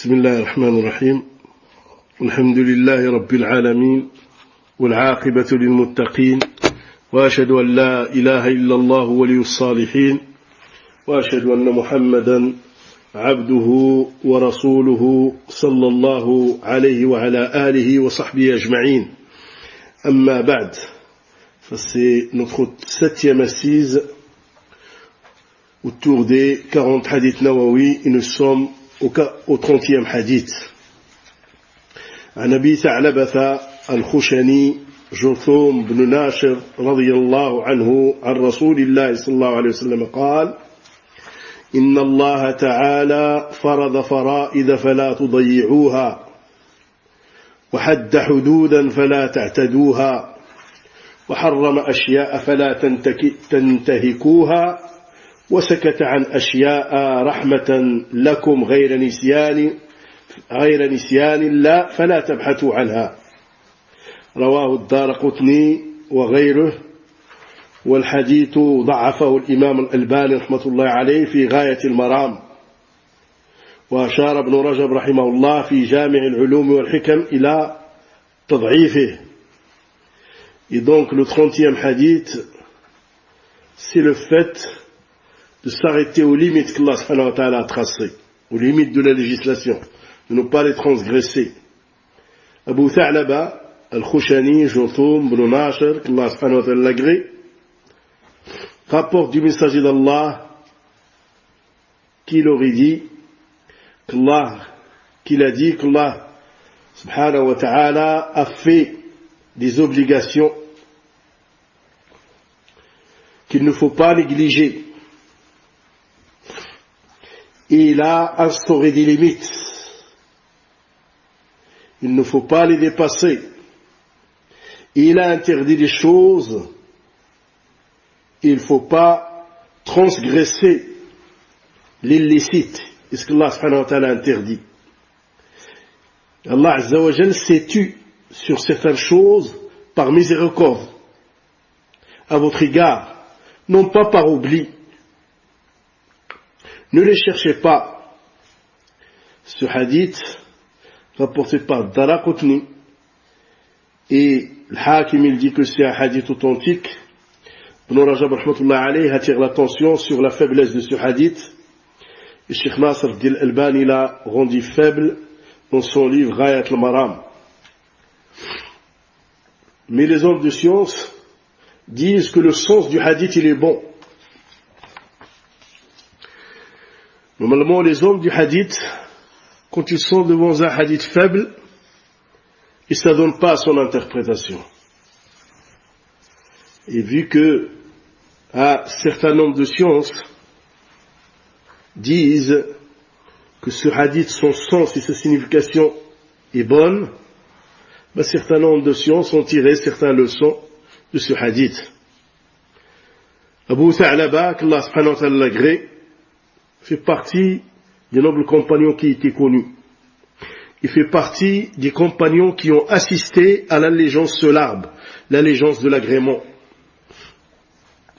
بسم الله الرحمن الرحيم الحمد لله رب العالمين والعاقبة للمتقين وأشهد أن لا إله إلا الله ولي الصالحين وأشهد أن محمدا عبده ورسوله صلى الله عليه وعلى آله وصحبه أجمعين أما بعد c'est notre 7e assise autour des 40 hadiths Nawawi et nous sommes au 30e hadith. عن أبي ثعلبة الخشني جرثوم بن ناشر رضي الله عنه عن رسول الله صلى الله عليه وسلم قال إن الله تعالى فرض فرائض فلا تضيعوها وحد حدودا فلا تعتدوها وحرم أشياء فلا تنتهكوها وسكت عن أشياء رحمة لكم غير نسيان لا فلا تبحثوا عنها رواه الدارقطني وغيره والحديث ضعفه الإمام الألباني رحمة الله عليه في غاية المرام وأشار ابن رجب رحمه الله في جامع العلوم والحكم إلى تضعيفه. Et donc le 30e hadith, c'est le fait de s'arrêter aux limites qu'Allah subhanahu wa ta'ala a tracées, aux limites de la législation, de ne pas les transgresser. Abu Tha'laba al-Khushani, Jurthum, Ibn Nashir, qu'Allah subhanahu wa ta'ala l'agrée, rapporte du messager d'Allah qu'il aurait dit, qu'il a dit qu'Allah subhanahu wa ta'ala a fait des obligations qu'il ne faut pas négliger. Et il a instauré des limites. Il ne faut pas les dépasser. Et il a interdit des choses. Il ne faut pas transgresser l'illicite. C'est ce qu'Allah subhanahu wa ta'ala interdit. Allah azza wa jal s'est tu sur certaines choses par miséricorde à votre égard, non pas par oubli. Ne les cherchez pas. Ce hadith, rapporté par Daraqutni, et Al-Hakim il dit que c'est un hadith authentique. Ibn Rajab rahmatullah alayhi attire l'attention sur la faiblesse de ce hadith. Et Sheikh Nasr al-Albani l'a rendu faible dans son livre Ghayat al-Maram. Mais les hommes de science disent que le sens du hadith il est bon. Normalement, les hommes du hadith, quand ils sont devant un hadith faible, ils ne s'adonnent pas à son interprétation. Et vu que un certain nombre de sciences disent que ce hadith, son sens et sa signification est bonne, certains nombres de sciences ont tiré certaines leçons de ce hadith. Abu Tha'laba, qu'Allah subhanahu wa ta'ala l'agrée, fait partie des nobles compagnons qui étaient connus. Il fait partie des compagnons qui ont assisté à l'allégeance sur l'arbre, l'allégeance de l'agrément,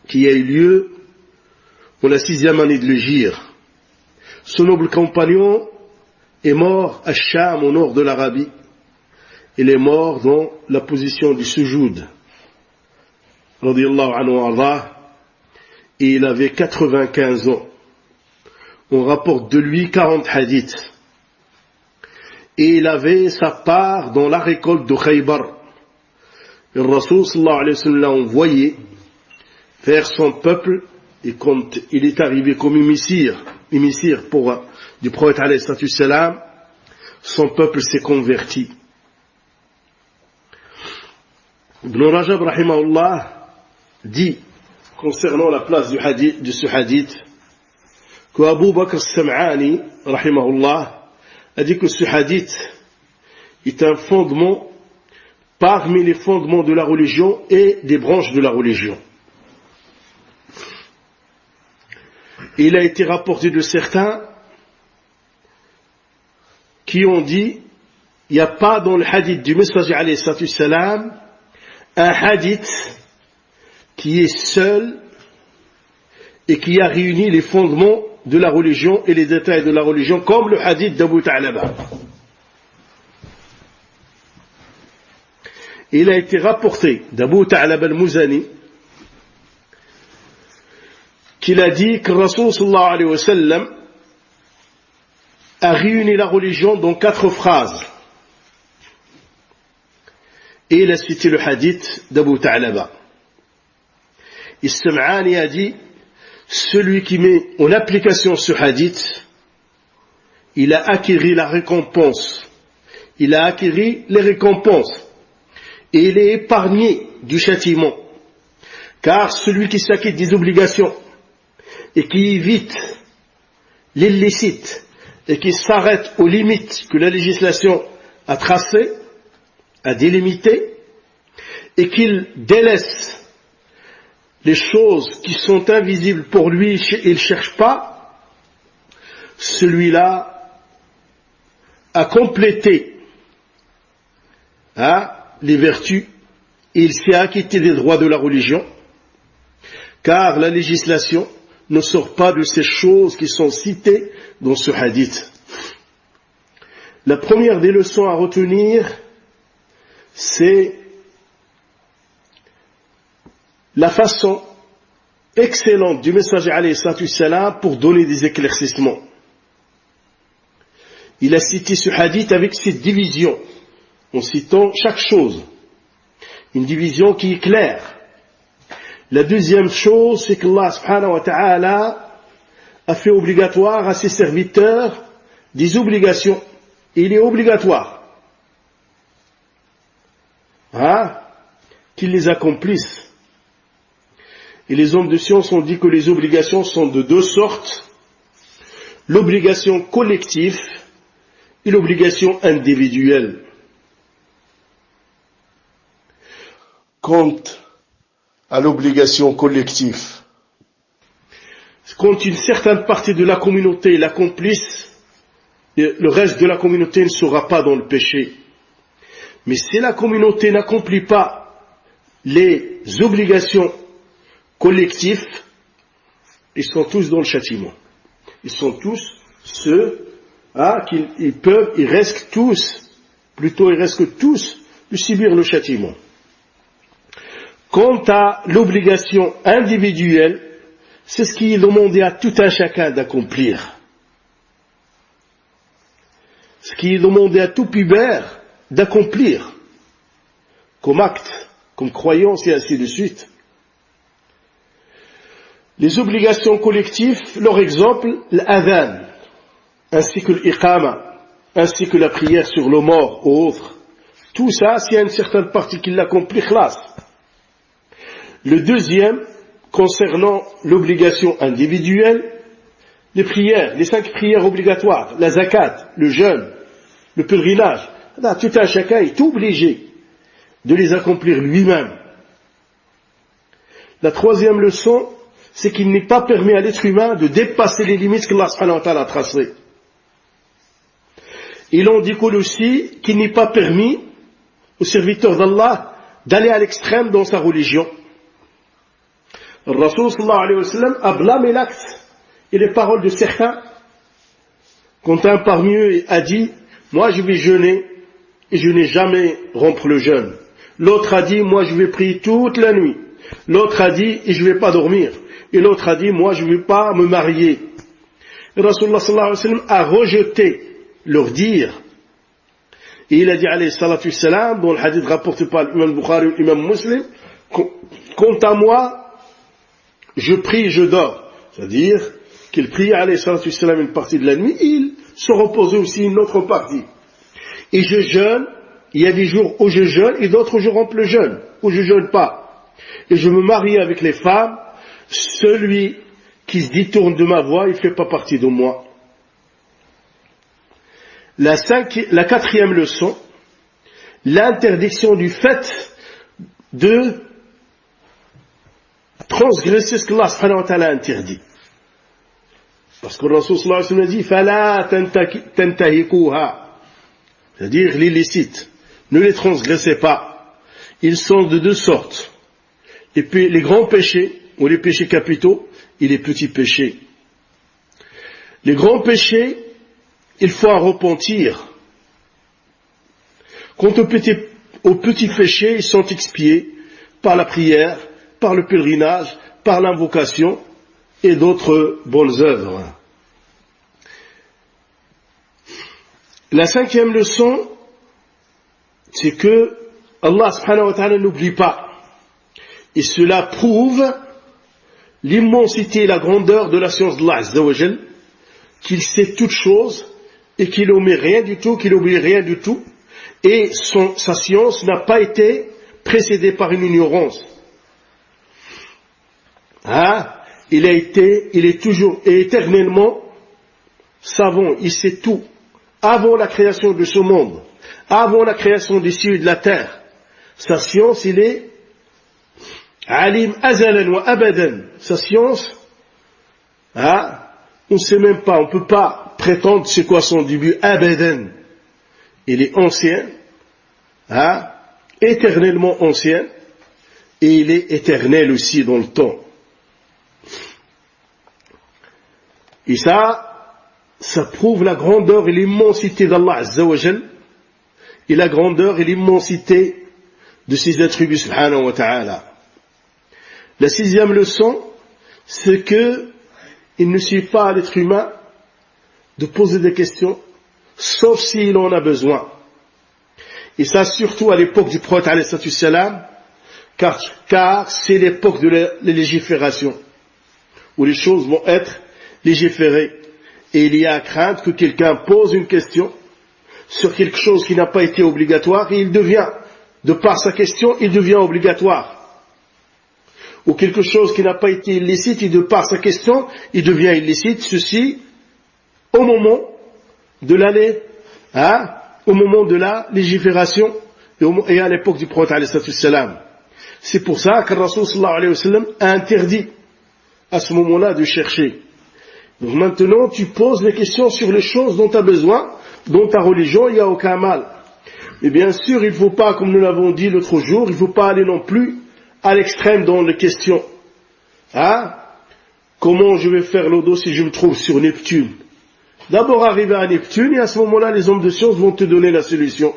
qui a eu lieu pour la 6e année de l'Hégire. Ce noble compagnon est mort à Sham, au nord de l'Arabie. Il est mort dans la position du sujoud, radiyallahu anhu arda, et il avait 95 ans. On rapporte de lui 40 hadiths. Et il avait sa part dans la récolte de Khaybar. Le Rasoul sallallahu alayhi wa sallam l'a envoyé vers son peuple, et quand il est arrivé comme émissaire du prophète alayhi salam, son peuple s'est converti. Ibn Rajab rahimahullah dit concernant la place de ce hadith que Abu Bakr al-Sam'ani rahimahullah a dit que ce hadith est un fondement parmi les fondements de la religion et des branches de la religion. Et il a été rapporté de certains qui ont dit il n'y a pas dans le hadith du messager alayhi salam un hadith qui est seul et qui a réuni les fondements de la religion et les détails de la religion, comme le hadith d'Abu Ta'laba. Il a été rapporté d'Abu Ta'laba al-Muzani qu'il a dit que Rasul sallallahu alayhi wa sallam a réuni la religion dans 4 phrases. Et il a cité le hadith d'Abu Ta'laba. Istam'ani a dit, celui qui met en application ce hadith, il a acquis la récompense. Il a acquis les récompenses. Et il est épargné du châtiment. Car celui qui s'acquitte des obligations et qui évite l'illicite et qui s'arrête aux limites que la législation a tracées, a délimitées, et qu'il délaisse les choses qui sont invisibles pour lui, il ne cherche pas, celui-là a complété les vertus et il s'est acquitté des droits de la religion, car la législation ne sort pas de ces choses qui sont citées dans ce hadith. La première des leçons à retenir, c'est la façon excellente du messager alayhi salatu wassalam pour donner des éclaircissements. Il a cité ce hadith avec cette division, en citant chaque chose. Une division qui est claire. La deuxième chose, c'est qu'Allah subhanahu wa ta'ala a fait obligatoire à ses serviteurs des obligations. Et il est obligatoire qu'ils les accomplissent. Et les hommes de science ont dit que les obligations sont de 2 sortes. L'obligation collective et l'obligation individuelle. Quant à l'obligation collective, quand une certaine partie de la communauté l'accomplisse, le reste de la communauté ne sera pas dans le péché. Mais si la communauté n'accomplit pas les obligations collectives, ils sont tous dans le châtiment. Ils sont tous ceux ils risquent tous de subir le châtiment. Quant à l'obligation individuelle, c'est ce qui est demandé à tout un chacun d'accomplir. Ce qui est demandé à tout pubère d'accomplir, comme acte, comme croyance et ainsi de suite. Les obligations collectives, leur exemple, l'adhan, ainsi que l'iqama, ainsi que la prière sur le mort ou autre. Tout ça, s'il y a une certaine partie qui l'accomplit, khlas. Le deuxième, concernant l'obligation individuelle, les prières, les 5 prières obligatoires, la zakat, le jeûne, le pèlerinage, tout un chacun est obligé de les accomplir lui-même. La troisième leçon, c'est qu'il n'est pas permis à l'être humain de dépasser les limites qu'Allah subhanahu wa ta'ala a tracées. Il en découle aussi qu'il n'est pas permis aux serviteurs d'Allah d'aller à l'extrême dans sa religion. Le Rasul sallallahu alayhi wa sallam a blâmé l'acte et les paroles de certains quand un parmi eux a dit « Moi je vais jeûner et je n'ai jamais rompre le jeûne ». L'autre a dit « Moi je vais prier toute la nuit ». L'autre a dit « Et je ne vais pas dormir ». Et l'autre a dit « Moi je ne vais pas me marier ». Le Rasulullah sallallahu alayhi wa sallam a rejeté leur dire. Et il a dit alayhi salatu wassalam, dans le hadith rapporté par l'imam Bukhari et l'imam Muslim, quant à moi, je prie et je dors. C'est-à-dire qu'il prie alayhi salatu wassalam une partie de la nuit, et il se reposait aussi une autre partie. Et je jeûne, il y a des jours où je jeûne et d'autres où je romps le jeûne, où je jeûne pas. Et je me marie avec les femmes, celui qui se détourne de ma voie, il ne fait pas partie de moi. La 4e leçon, l'interdiction du fait de transgresser ce que Allah subhanahu wa ta'ala a interdit. Parce que le Rasul sallallahu alayhi wa sallam dit fala tantahikuha, c'est-à-dire l'illicite, ne les transgressez pas. Ils sont de 2 sortes. Et puis les grands péchés ou les péchés capitaux et les petits péchés. Les grands péchés, il faut en repentir. Quant aux petits péchés, ils sont expiés par la prière, par le pèlerinage, par l'invocation et d'autres bonnes œuvres. La 5e leçon, c'est que Allah subhanahu wa ta'ala n'oublie pas. Et cela prouve l'immensité et la grandeur de la science d'Allah azza wa jal, qu'il sait toutes choses et qu'il n'omet rien du tout, qu'il n'oublie rien du tout, et sa science n'a pas été précédée par une ignorance. Il est toujours et éternellement savant, il sait tout. Avant la création de ce monde, avant la création des cieux et de la terre, sa science, il est alim azalan wa abadan. Sa science, on ne sait même pas, on ne peut pas prétendre c'est quoi son début, abadan. Il est ancien, éternellement ancien, et il est éternel aussi dans le temps. Et ça prouve la grandeur et l'immensité d'Allah azza wa jal, et la grandeur et l'immensité de ses attributs subhanahu wa ta'ala. La 6e leçon, c'est que il ne suffit pas à l'être humain de poser des questions, sauf s'il en a besoin. Et ça, surtout à l'époque du prophète alayhi salatu wassalam, car c'est l'époque de la légifération, où les choses vont être légiférées. Et il y a à craindre que quelqu'un pose une question sur quelque chose qui n'a pas été obligatoire, et il devient, de par sa question, il devient obligatoire. Ou quelque chose qui n'a pas été illicite, et de par sa question, il devient illicite. Ceci, au moment de la légifération, et à l'époque du prophète alayhi salatu wassalam. C'est pour ça que le Rasul sallallahu alayhi wa sallam a interdit à ce moment-là de chercher. Donc maintenant, tu poses les questions sur les choses dont tu as besoin, dont ta religion, il n'y a aucun mal. Et bien sûr, il ne faut pas, comme nous l'avons dit l'autre jour, il ne faut pas aller non plus à l'extrême dans les questions. Comment je vais faire l'odo si je me trouve sur Neptune? D'abord arriver à Neptune, et à ce moment-là, les hommes de science vont te donner la solution.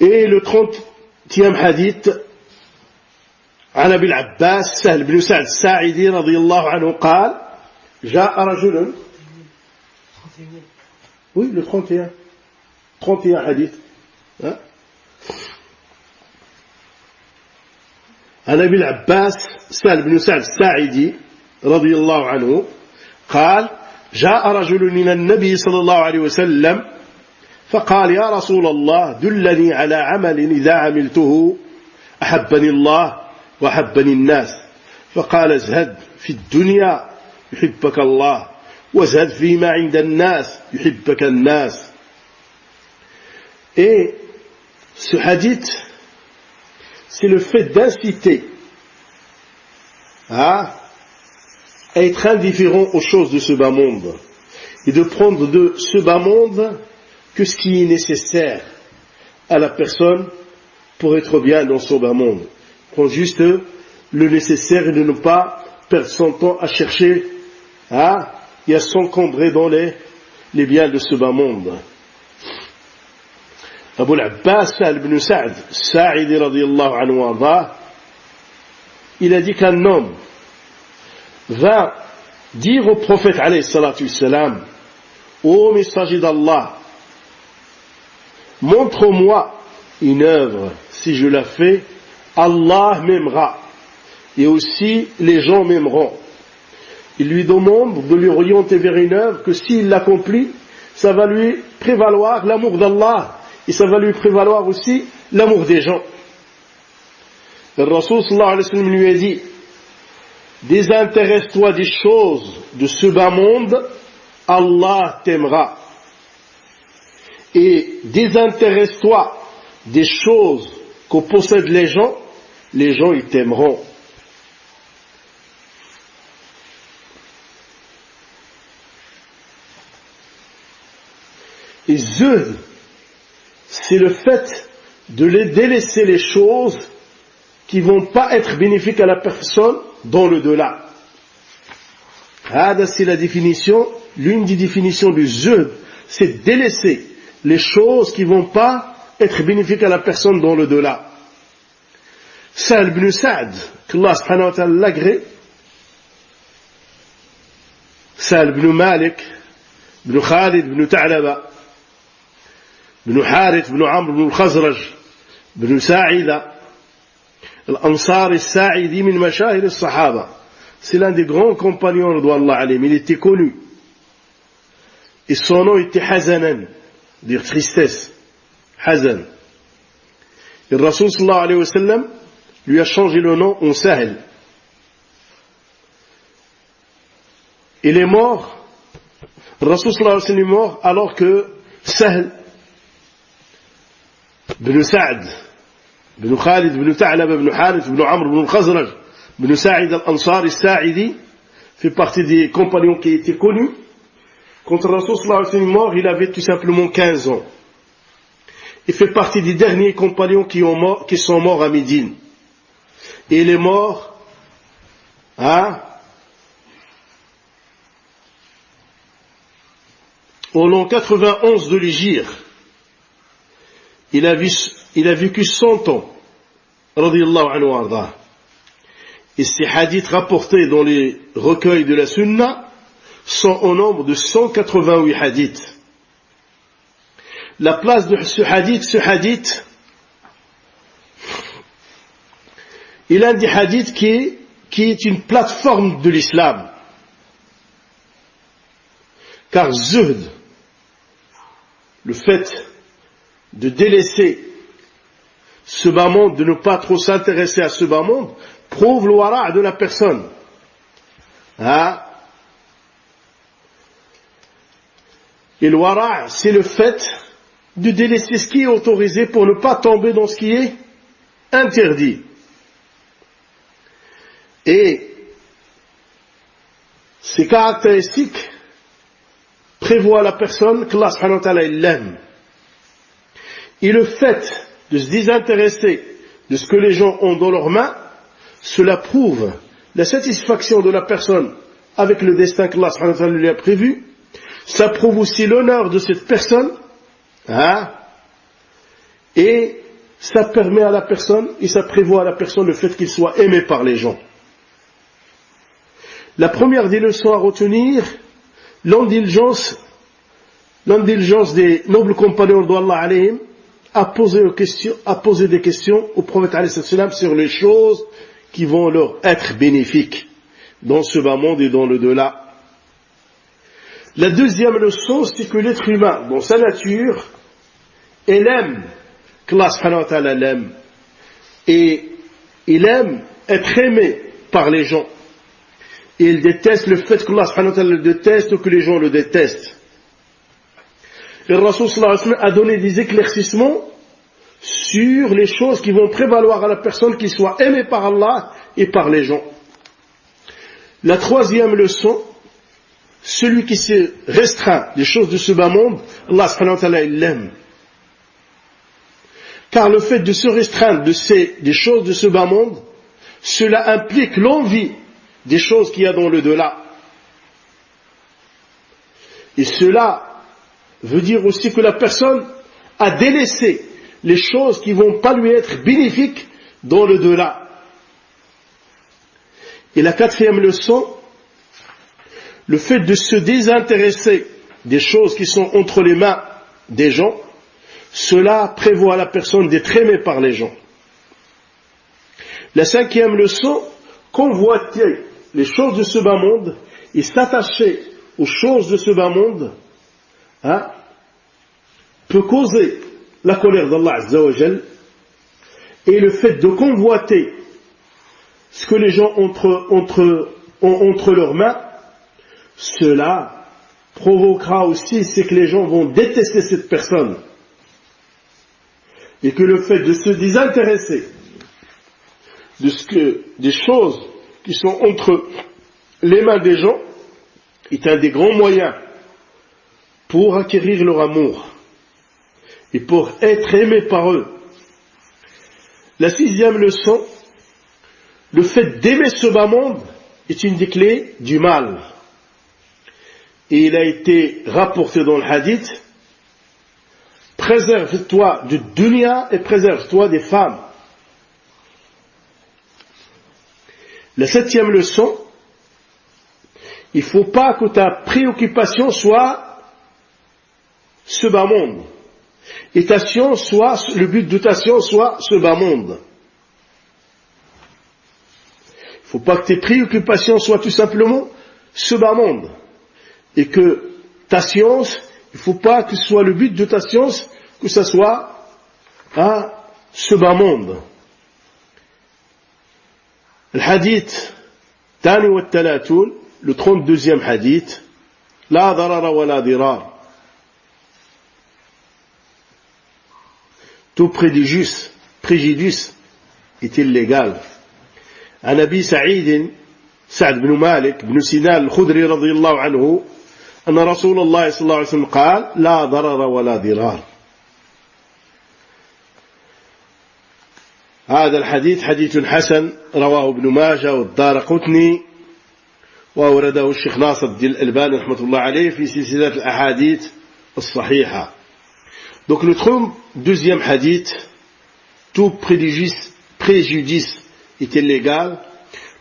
Et le 30e hadith, عن أبي العباس سهل بن سعد الساعدي رضي الله عنه قال جاء رجل oui le 31 hadith عن أبي العباس سهل بن سعد الساعدي رضي الله عنه قال جاء رجل من النبي صلى الله عليه وسلم فقال يا رسول الله دلني على عمل إذا عملته أحبني الله وحبني الناس فقال ازهد في الدنيا يحبك الله وازهد فيما عند الناس يحبك الناس. Et ce hadith, c'est le fait d'inciter à être indifférent aux choses de ce bas monde et de prendre de ce bas monde que ce qui est nécessaire à la personne pour être bien dans son bas monde. Prendre juste le nécessaire et de ne pas perdre son temps à chercher et à s'encombrer dans les biens de ce bas monde. Abu al-Abbas ibn Sa'd Sa'idi radiyallahu anhu arda, il a dit qu'un homme va dire au prophète alayhi salatu wassalam, ô messager d'Allah, montre-moi une œuvre, si je la fais, Allah m'aimera, et aussi les gens m'aimeront. Il lui demande de lui orienter vers une œuvre que s'il l'accomplit, ça va lui prévaloir l'amour d'Allah, et ça va lui prévaloir aussi l'amour des gens. Le Rasul sallallahu alayhi wa sallam lui a dit, désintéresse-toi des choses de ce bas monde, Allah t'aimera. Et désintéresse-toi des choses que possèdent les gens ils t'aimeront. Et zuhd, c'est le fait de délaisser les choses qui vont pas être bénéfiques à la personne dans le delà. C'est la définition, l'une des définitions du zuhd, c'est délaisser les choses qui ne vont pas être bénéfiques à la personne dans le delà. Sahl ibn Sa'd, qu'Allah subhanahu wa ta'ala l'agrée, Sahl ibn Malik, ibn Khalid, ibn Ta'laba, ibn Harith, ibn Amr, ibn al-Khazraj, ibn Sa'ida, l'Ansar al-Sa'idi min mashahir al-Sahaba. C'est l'un des grands compagnons de Allah alayhi, il était connu. Et son nom était Hazanan, dire tristesse, Hazan. Et le Rasul sallallahu alayhi wa sallam lui a changé le nom en Sahl. Il est mort, le Rasul sallallahu alayhi wa sallam est mort alors que Sahl ibn Sa'd, ibn Khalid, ibn Ta'laba, ibn Harith, ibn Amr, ibn al-Khazraj, ibn Sa'id al-Ansar al-Sa'idi fait partie des compagnons qui étaient connus. Quand le Rasul sallallahu alayhi wa sallam est mort, il avait tout simplement 15 ans. Il fait partie des derniers compagnons qui sont morts à Médine. Et il est mort au l'an 91 de l'Hégire. Il a vécu 100 ans. Radiyallahu anhu arda. Et ces hadiths rapportés dans les recueils de la Sunna sont au nombre de 188 hadiths. La place de ce hadith est l'un des hadiths qui est une plateforme de l'islam. Car zuhd, le fait de délaisser ce bas monde, de ne pas trop s'intéresser à ce bas monde, prouve le wara' de la personne. Et le wara', c'est le fait de délaisser ce qui est autorisé pour ne pas tomber dans ce qui est interdit. Et ces caractéristiques prévoient la personne qu'Allah subhanahu wa ta'ala l'aime. Et le fait de se désintéresser de ce que les gens ont dans leurs mains, cela prouve la satisfaction de la personne avec le destin qu'Allah subhanahu wa ta'ala lui a prévu. Ça prouve aussi l'honneur de cette personne, et ça permet à la personne, et ça prévoit à la personne le fait qu'il soit aimé par les gens. La première des leçons à retenir, l'indulgence des nobles compagnons d'Allah alayhim a posé des questions au prophète alayhi salam sur les choses qui vont leur être bénéfiques dans ce bas monde et dans le delà. La deuxième leçon, c'est que l'être humain, dans sa nature, il aime qu'Allah subhanahu wa ta'ala l'aime, et il aime être aimé par les gens. Et il déteste le fait qu'Allah subhanahu wa ta'ala le déteste ou que les gens le détestent. Et le Rasul sallallahu alayhi wa sallam a donné des éclaircissements sur les choses qui vont prévaloir à la personne qu'il soit aimé par Allah et par les gens. La troisième leçon, celui qui se restreint des choses de ce bas monde, Allah subhanahu wa ta'ala il l'aime. Car le fait de se restreindre des choses de ce bas monde, cela implique l'envie des choses qu'il y a dans le delà. Et cela veut dire aussi que la personne a délaissé les choses qui ne vont pas lui être bénéfiques dans le delà. Et la quatrième leçon, le fait de se désintéresser des choses qui sont entre les mains des gens, cela prévoit à la personne d'être aimée par les gens. La cinquième leçon, convoiter les choses de ce bas monde et s'attacher aux choses de ce bas monde peut causer la colère d'Allah Azza wa Jal, et le fait de convoiter ce que les gens ont entre leurs mains, cela provoquera aussi, c'est que les gens vont détester cette personne, et que le fait de se désintéresser des choses qui sont entre les mains des gens est un des grands moyens pour acquérir leur amour et pour être aimé par eux. La sixième leçon, le fait d'aimer ce bas monde est une des clés du mal. et il a été rapporté dans le hadith, préserve-toi du dunya et préserve-toi des femmes. La 7e leçon, il ne faut pas que ta préoccupation soit ce bas monde. Et ta science soit, le but de ta science soit ce bas monde. Il ne faut pas que tes préoccupations soient tout simplement ce bas monde. Et que ta science, il ne faut pas que ce soit le but de ta science, que ce soit ce bas monde. Le hadith Tani wa Talatul, le 32e hadith, La darara wa la dirar. Tout préjudice est illégal. عن أبي سعد بن مالك بن سنان الخدري رضي الله عنه أن رسول الله صلى الله عليه وسلم قال لا ضرر ولا ضرار. هذا الحديث حديث حسن رواه ابن ماجه والدارقطني وأورده الشيخ ناصر الدين الألباني رحمة الله عليه في سلسلة الأحاديث الصحيحة. Donc le 32e hadith, tout préjudice est illégal.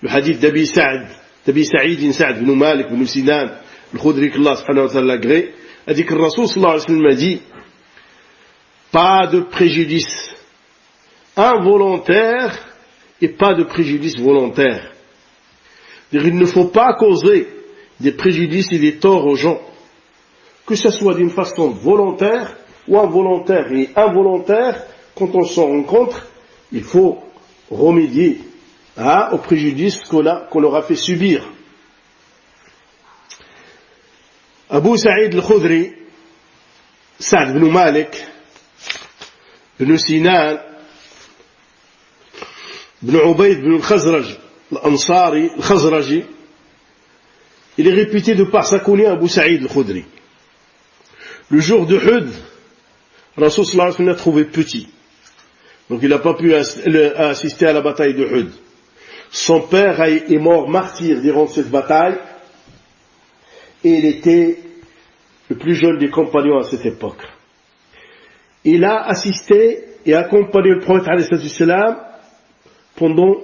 Le hadith d'Abi Saïd bin Malik bin Sinan al-Khudri, qu'Allah subhanahu wa ta'ala agrée, a dit que le Rasoul sallallahu alayhi wa sallam a dit pas de préjudice involontaire et pas de préjudice volontaire. Il ne faut pas causer des préjudices et des torts aux gens, que ce soit d'une façon volontaire ou involontaire. Et involontaire, quand on s'en rencontre, il faut remédier aux préjudices qu'on leur a fait subir. Abu Sa'id al-Khudri, Sa'd bin Malik, bin Sinan, bin Ubayd bin al-Khazraj, l'Ansari, al-Khazraji, il est réputé de par sa kunya Abu Sa'id al-Khudri. Le jour de Hud, Rasul sallallahu alayhi wa sallam l'a trouvé petit. Donc il n'a pas pu assister à la bataille de Hud. Son père est mort martyr durant cette bataille et il était le plus jeune des compagnons à cette époque. Il a assisté et accompagné le prophète alayhi salam pendant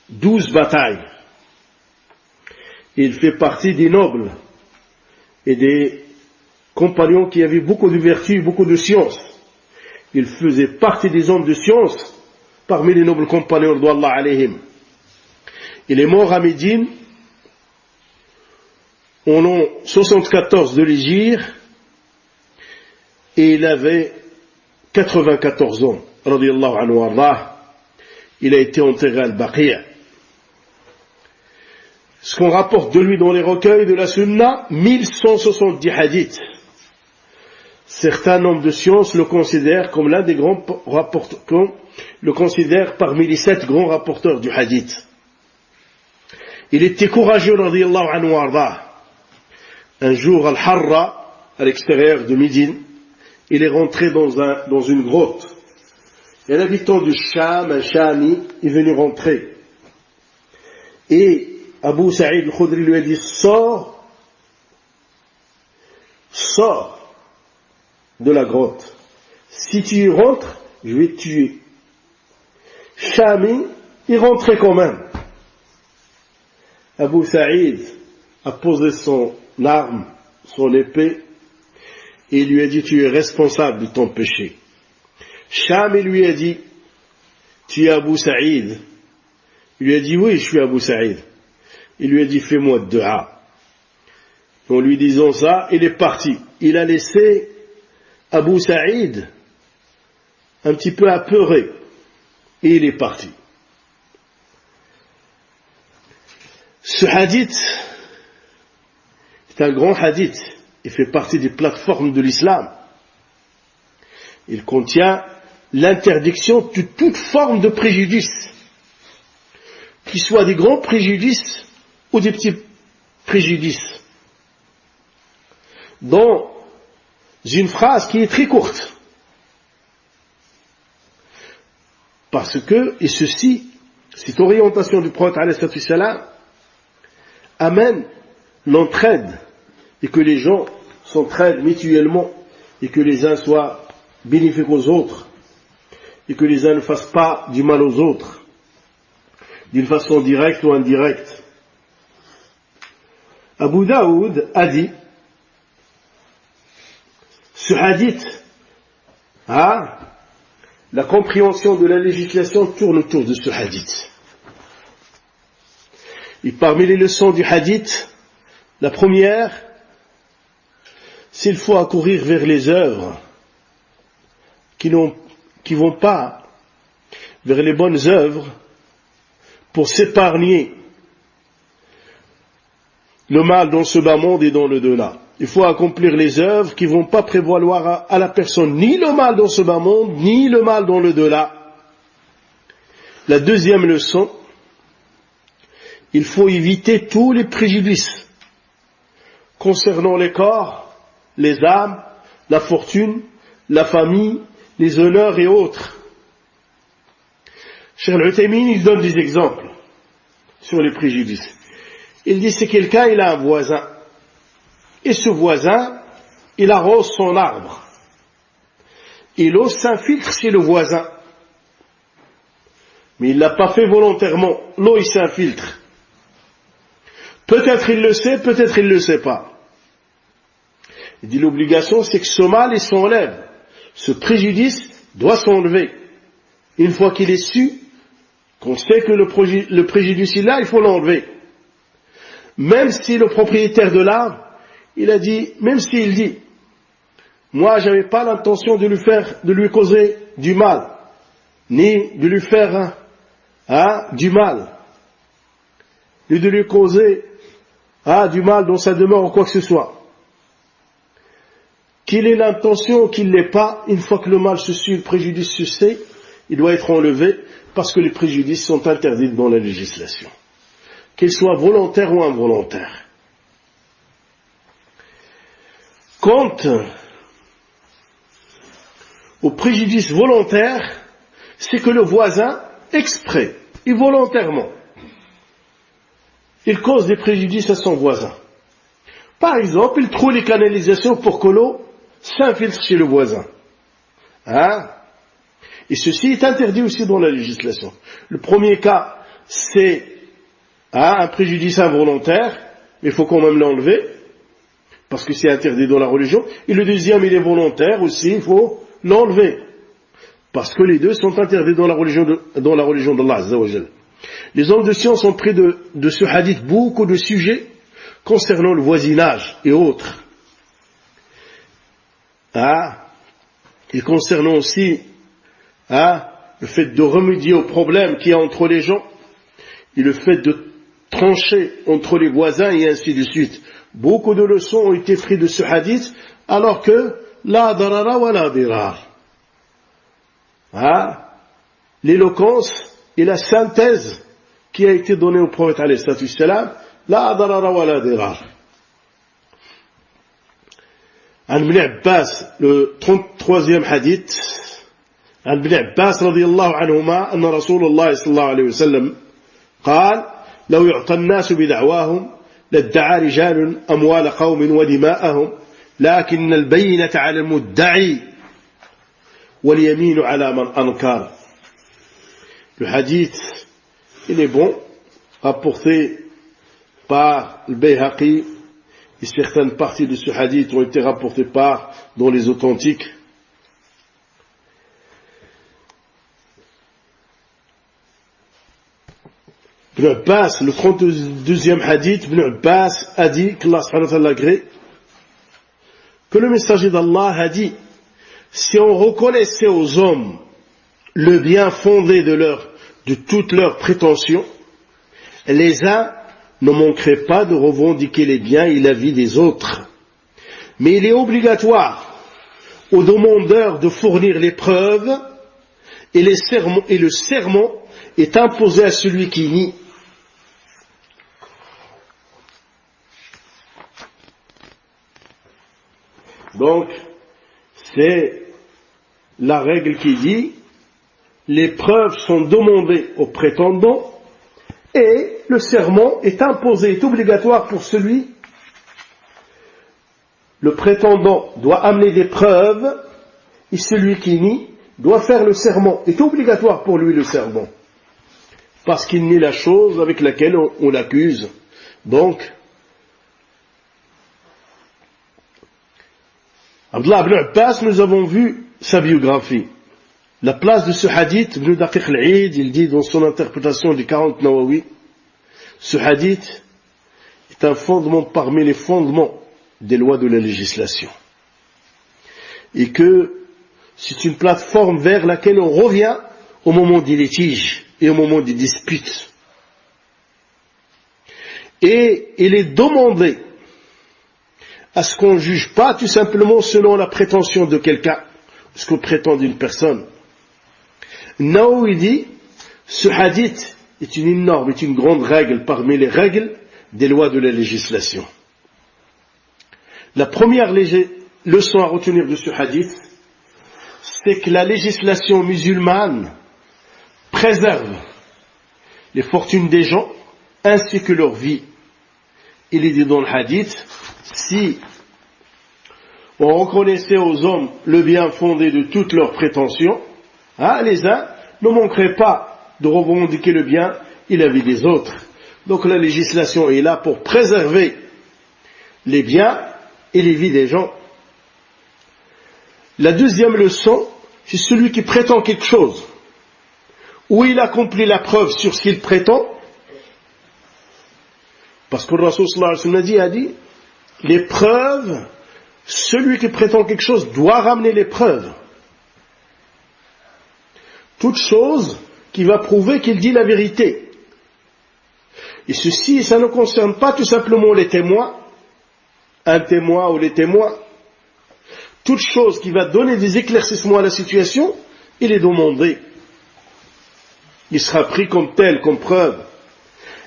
12 batailles. Il fait partie des nobles et des compagnons qui avaient beaucoup de vertus, beaucoup de science. Il faisait partie des hommes de science parmi les nobles compagnons d'Allah alayhim. Il est mort à Médine en l'an 74 de l'Hégire et il avait 94 ans. Radiyallahu anhu wardah. Il a été enterré à Al-Baqi'. Ce qu'on rapporte de lui dans les recueils de la Sunna, 1170 hadiths. Certains hommes de science le considèrent comme l'un des grands rapporteurs, le considèrent parmi les 7 grands rapporteurs du hadith. Il était courageux, radiyallahu anhu wardah. Un jour, Al-Harra, à l'extérieur de Médine, il est rentré dans une grotte. Et un habitant du Sham, un Shami, est venu rentrer. Et Abu Sa'id al-Khudri lui a dit, sors de la grotte. Si tu y rentres, je vais te tuer. Shami, il rentrait quand même. Abu Sa'id a posé son arme, son épée, et il lui a dit, tu es responsable de ton péché. Shami lui a dit, tu es Abu Sa'id? Il lui a dit, oui, je suis Abu Sa'id. Il lui a dit, fais-moi dua. En lui disant ça, il est parti. Il a laissé Abu Sa'id un petit peu apeuré. Et il est parti. Ce hadith est un grand hadith. Il fait partie des plateformes de l'islam. Il contient l'interdiction de toute forme de préjudice, qu'il soit des grands préjudices ou des petits préjudices. Dans une phrase qui est très courte. Parce que, et ceci, cette orientation du prophète alayhi salam amène l'entraide et que les gens s'entraident mutuellement et que les uns soient bénéfiques aux autres et que les uns ne fassent pas du mal aux autres d'une façon directe ou indirecte. Abu Daoud a dit, ce hadith, la compréhension de la législation tourne autour de ce hadith. Et parmi les leçons du hadith, la première, c'est qu'il faut accourir vers les œuvres qui vont pas vers les bonnes œuvres pour s'épargner le mal dans ce bas monde et dans le delà. Il faut accomplir les œuvres qui ne vont pas prévaloir à la personne ni le mal dans ce bas monde, ni le mal dans le delà. La deuxième leçon, il faut éviter tous les préjudices concernant les corps, les âmes, la fortune, la famille, les honneurs et autres. Cheikh Al-Uthaymin, il donne des exemples sur les préjudices. Il dit, c'est quelqu'un, il a un voisin. Et ce voisin, il arrose son arbre. Et l'eau s'infiltre chez le voisin. Mais il ne l'a pas fait volontairement. L'eau, il s'infiltre. Peut-être il le sait, peut-être il ne le sait pas. Il dit, l'obligation, c'est que ce mal, il s'enlève. Ce préjudice doit s'enlever. Une fois qu'il est su, qu'on sait que le préjudice est là, il faut l'enlever. Même si le propriétaire de l'arbre, il a dit, même s'il dit, moi j'avais pas l'intention de lui causer du mal, ni de lui faire du mal, ni de lui causer du mal dans sa demeure ou quoi que ce soit. Qu'il ait l'intention ou qu'il ne l'ait pas, une fois que le mal se suit, le préjudice se sait, il doit être enlevé parce que les préjudices sont interdits dans la législation, qu'ils soient volontaires ou involontaires. Quant au préjudice volontaire, c'est que le voisin, exprès et volontairement, il cause des préjudices à son voisin. Par exemple, il trouve les canalisations pour que l'eau s'infiltre chez le voisin. Et ceci est interdit aussi dans la législation. Le premier cas, c'est un préjudice involontaire, mais il faut quand même l'enlever, parce que c'est interdit dans la religion. Et le deuxième, il est volontaire aussi, il faut l'enlever, parce que les deux sont interdits dans la religion d'Allah Azza wa Jal. Les hommes de science ont pris de ce hadith beaucoup de sujets concernant le voisinage et autres. Et concernant aussi le fait de remédier aux problèmes qu'il y a entre les gens, et le fait de trancher entre les voisins et ainsi de suite. Beaucoup de leçons ont été prises de ce hadith, alors que la darara wa la dirar. L'éloquence et la synthèse qui a été donnée au prophète alayhi salatu wassalam, la darara wa la dirar. عن ابن عباس le 33e hadith عن ابن عباس رضي الله عنهما أن رسول الله صلى الله عليه وسلم قال لو يعطى الناس بدعواهم لادعى رجال أموال قوم ودماءهم لكن البينة على المدعي واليمين على من أنكر. Le hadith, il est bon, rapporté par le Bayhaqi, et certaines parties de ce hadith ont été rapportées dans les authentiques. Ibn Abbas, le 32e hadith, Ibn Abbas a dit, qu'Allah subhanahu wa ta'ala agrée, que le messager d'Allah a dit, si on reconnaissait aux hommes le bien fondé de toutes leurs prétentions, les uns ne manqueraient pas de revendiquer les biens et la vie des autres. Mais il est obligatoire aux demandeurs de fournir les preuves et le serment est imposé à celui qui nie. Donc, c'est la règle qui dit les preuves sont demandées aux prétendants et le serment est imposé, est obligatoire pour celui le prétendant doit amener des preuves, et celui qui nie doit faire le serment. C'est obligatoire pour lui le serment, parce qu'il nie la chose avec laquelle on l'accuse. Donc, Abdullah ibn Abbas, nous avons vu sa biographie. La place de ce hadith, Ibn Daqiq al-Eid, il dit dans son interprétation du 40 Nawawi, ce hadith est un fondement parmi les fondements des lois de la législation. Et que c'est une plateforme vers laquelle on revient au moment des litiges et au moment des disputes. Et il est demandé à ce qu'on ne juge pas tout simplement selon la prétention de quelqu'un, ce qu'on prétend d'une personne. Nawawi dit, ce hadith est une énorme, est une grande règle parmi les règles des lois de la législation. La première leçon à retenir de ce hadith, c'est que la législation musulmane préserve les fortunes des gens ainsi que leur vie. Il est dit dans le hadith, si on reconnaissait aux hommes le bien fondé de toutes leurs prétentions, les uns ne manqueraient pas de revendiquer le bien et la vie des autres. Donc la législation est là pour préserver les biens et les vies des gens. La deuxième leçon, c'est celui qui prétend quelque chose, où il accomplit la preuve sur ce qu'il prétend, parce que le Rasul sallallahu alayhi wa sallam a dit, les preuves, celui qui prétend quelque chose doit ramener les preuves. Toute chose qui va prouver qu'il dit la vérité. Et ceci, ça ne concerne pas tout simplement les témoins, un témoin ou les témoins. Toute chose qui va donner des éclaircissements à la situation, il est demandé. Il sera pris comme tel, comme preuve.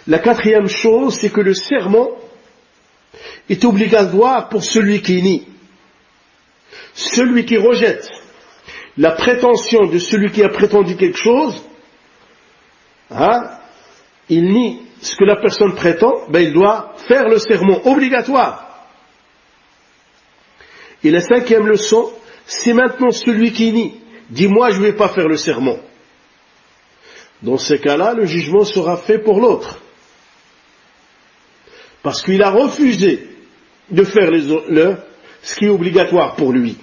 La quatrième chose, c'est que le serment est obligatoire pour celui qui nie. Celui qui rejette la prétention de celui qui a prétendu quelque chose, il nie ce que la personne prétend, il doit faire le serment obligatoire. Et la cinquième leçon, c'est maintenant celui qui nie, dit moi je ne vais pas faire le serment. Dans ces cas-là, le jugement sera fait pour l'autre. Parce qu'il a refusé de faire ce qui est obligatoire pour lui.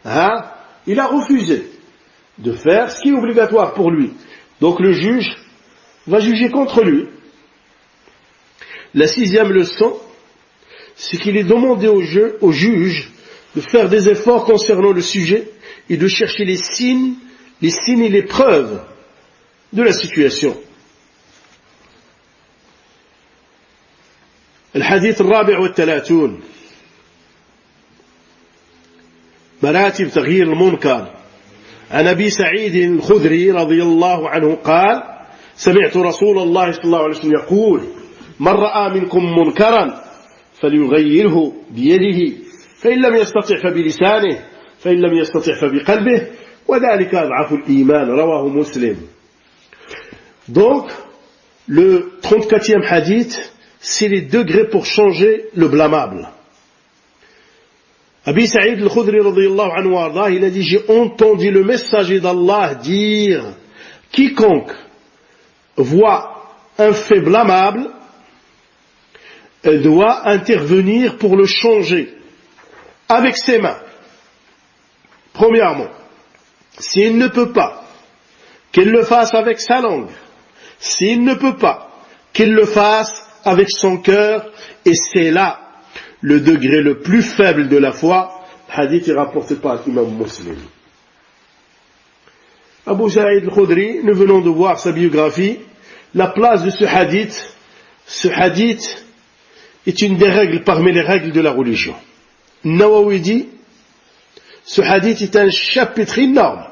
Il a refusé de faire ce qui est obligatoire pour lui. Donc le juge va juger contre lui. La sixième leçon, c'est qu'il est demandé au juge de faire des efforts concernant le sujet et de chercher les signes et les preuves de la situation. الحديث الرابع والثلاثون مراتب تغيير المنكر عن أبي سعيد الخدري رضي الله عنه قال سمعت رسول الله صلى الله عليه وسلم يقول من رأى منكم منكرا فليغيره بيده فإن لم يستطع فبلسانه فإن لم يستطع فبقلبه وذلك أضعف الإيمان رواه مسلم. Donc le 34e hadith, c'est les degrés pour changer le blâmable. Abi Sa'id al-Khudri radiyallahu anhu arda, il a dit, j'ai entendu le messager d'Allah dire, quiconque voit un fait blâmable doit intervenir pour le changer avec ses mains. Premièrement, s'il ne peut pas, qu'il le fasse avec sa langue. S'il ne peut pas, qu'il le fasse avec son cœur, et c'est là le degré le plus faible de la foi. Le hadith est rapporté par l'imam Muslim. Abu Sa'id al-Khudri, nous venons de voir sa biographie. La place de ce hadith est une des règles parmi les règles de la religion. Nawawi dit, ce hadith est un chapitre énorme.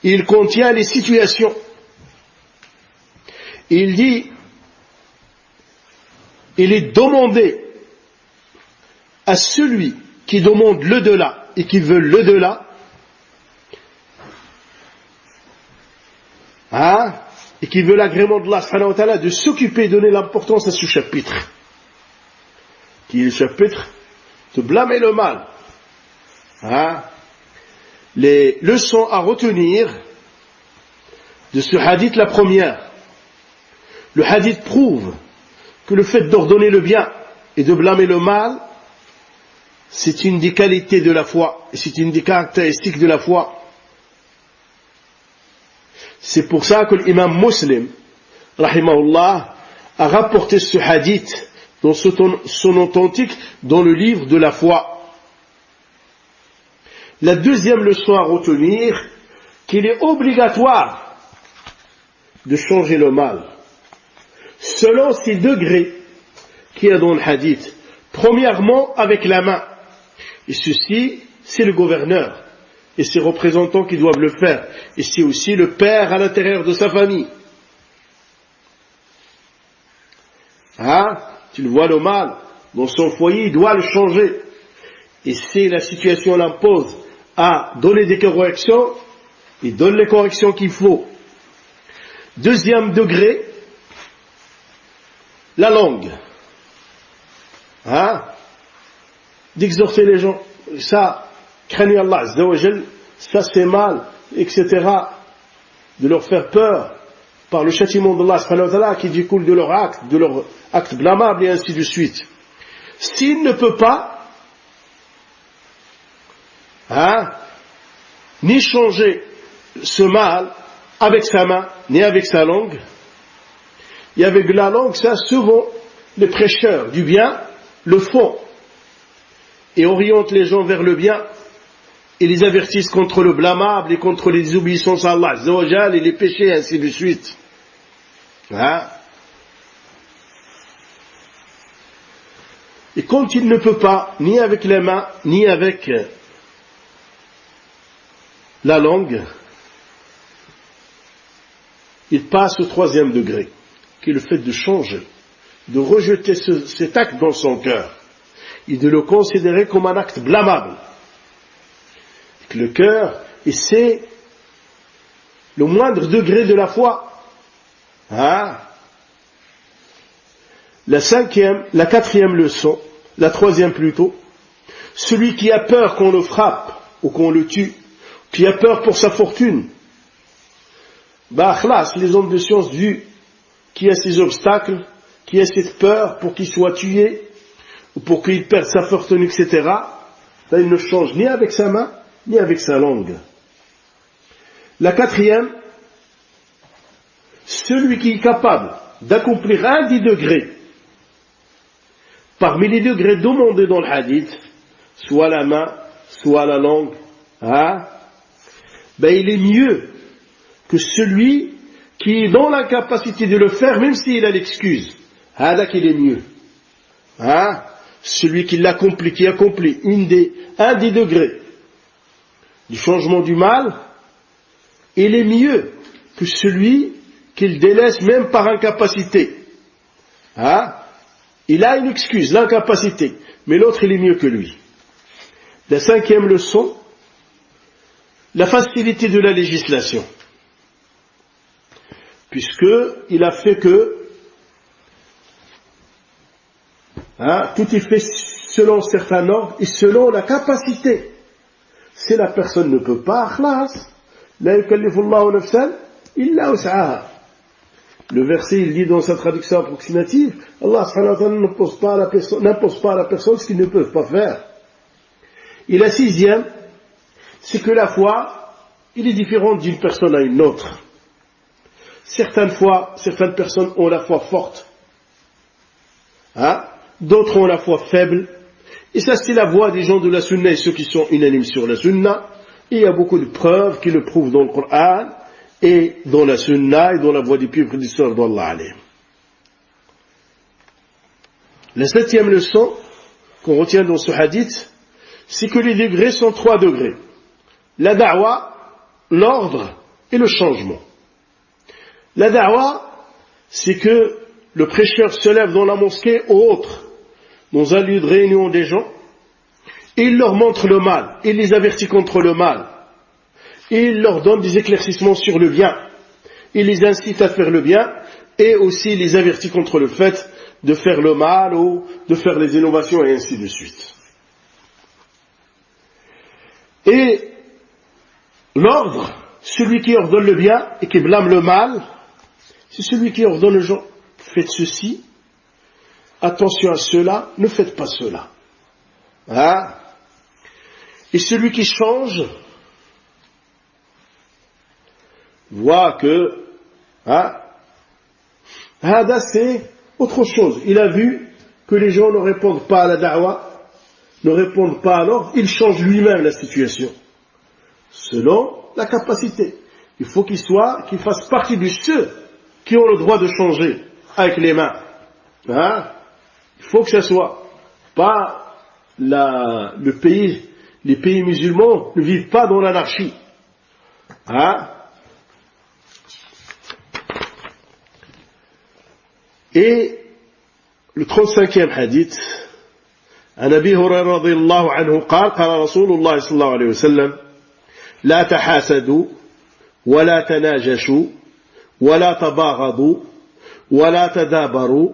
Il contient les situations. Il dit, il est demandé à celui qui demande le delà et qui veut le delà, et qui veut l'agrément de Allah subhanahu wa ta'ala, de s'occuper et donner l'importance à ce chapitre. qui est le chapitre de blâmer le mal. Les leçons à retenir de ce hadith, la première. Le hadith prouve que le fait d'ordonner le bien et de blâmer le mal, c'est une des qualités de la foi, et c'est une des caractéristiques de la foi. C'est pour ça que l'imam Muslim, rahimahullah, a rapporté ce hadith dans son authentique dans le livre de la foi. La deuxième leçon à retenir, qu'il est obligatoire de changer le mal, selon ces degrés qu'il y a dans le hadith. Premièrement, avec la main. Et ceci, c'est le gouverneur et ses représentants qui doivent le faire. Et c'est aussi le père à l'intérieur de sa famille. Tu le vois, le mal dans son foyer, il doit le changer. Et si la situation l'impose à donner des corrections, il donne les corrections qu'il faut. Deuxième degré, la langue. D'exhorter les gens, ça, craignez Allah, ça c'est mal, etc. De leur faire peur par le châtiment d'Allah qui découle de leur acte blâmable et ainsi de suite. S'il ne peut pas, ni changer ce mal avec sa main, ni avec sa langue, et avec la langue, ça souvent les prêcheurs du bien le font et orientent les gens vers le bien et les avertissent contre le blâmable et contre les désobéissances à Allah et les péchés, ainsi de suite. Et quand il ne peut pas, ni avec les mains, ni avec la langue, il passe au troisième degré, qui est le fait de changer, de rejeter cet acte dans son cœur et de le considérer comme un acte blâmable. Le cœur, et c'est le moindre degré de la foi. La quatrième leçon, la troisième plutôt, celui qui a peur qu'on le frappe ou qu'on le tue, qui a peur pour sa fortune, les hommes de science, vu qu'il y a ces obstacles, qu'il y a cette peur pour qu'il soit tué, ou pour qu'il perde sa fortune, etc., là, il ne change ni avec sa main, ni avec sa langue. La quatrième, celui qui est capable d'accomplir un des degrés, parmi les degrés demandés dans le hadith, soit la main, soit la langue, il est mieux que celui qui est dans l'incapacité de le faire, même s'il a l'excuse. Là qu'il est mieux. Celui qui l'accomplit, qui accomplit un des degrés du changement du mal, il est mieux que celui qu'il délaisse même par incapacité. Il a une excuse, l'incapacité, mais l'autre il est mieux que lui. La cinquième leçon, la facilité de la législation, puisqu'il a fait que tout est fait selon certains ordres et selon la capacité. Si la personne ne peut pas, la yukallifu Allahu nafsan illa wus'aha. Le verset, il dit dans sa traduction approximative, Allah subhanahu wa ta'ala n'impose pas à la personne ce qu'il ne peut pas faire. Et la sixième, c'est que la foi, il est différente d'une personne à une autre. Certaines personnes ont la foi forte. D'autres ont la foi faible. Et ça, c'est la voie des gens de la sunna et ceux qui sont unanimes sur la sunna. Et il y a beaucoup de preuves qui le prouvent dans le Coran et dans la sunna et dans la voie des pieux prédécesseurs d'Allah. La septième leçon qu'on retient dans ce hadith, c'est que les degrés sont 3 degrés. La da'wa, l'ordre et le changement. La da'wa, c'est que le prêcheur se lève dans la mosquée ou autre, dans un lieu de réunion des gens, et il leur montre le mal, il les avertit contre le mal, et il leur donne des éclaircissements sur le bien, il les incite à faire le bien, et aussi les avertit contre le fait de faire le mal ou de faire les innovations et ainsi de suite. Et l'ordre, celui qui ordonne le bien et qui blâme le mal, c'est celui qui ordonne aux gens, faites ceci, attention à cela, ne faites pas cela. Hein? Et celui qui change voit que c'est autre chose. Il a vu que les gens ne répondent pas à la da'wa, ne répondent pas à l'ordre, il change lui-même la situation. Selon la capacité. Il faut qu'il fasse partie de ceux qui ont le droit de changer avec les mains. Hein? Il faut que ça soit pas les pays musulmans ne vivent pas dans l'anarchie. Hein? Et le 35e hadith, عن أبي هريرة رضي الله عنه قال قال رسول الله صلى الله عليه وسلم لا تحاسدوا ولا تناجشوا ولا تباغضوا ولا تدابروا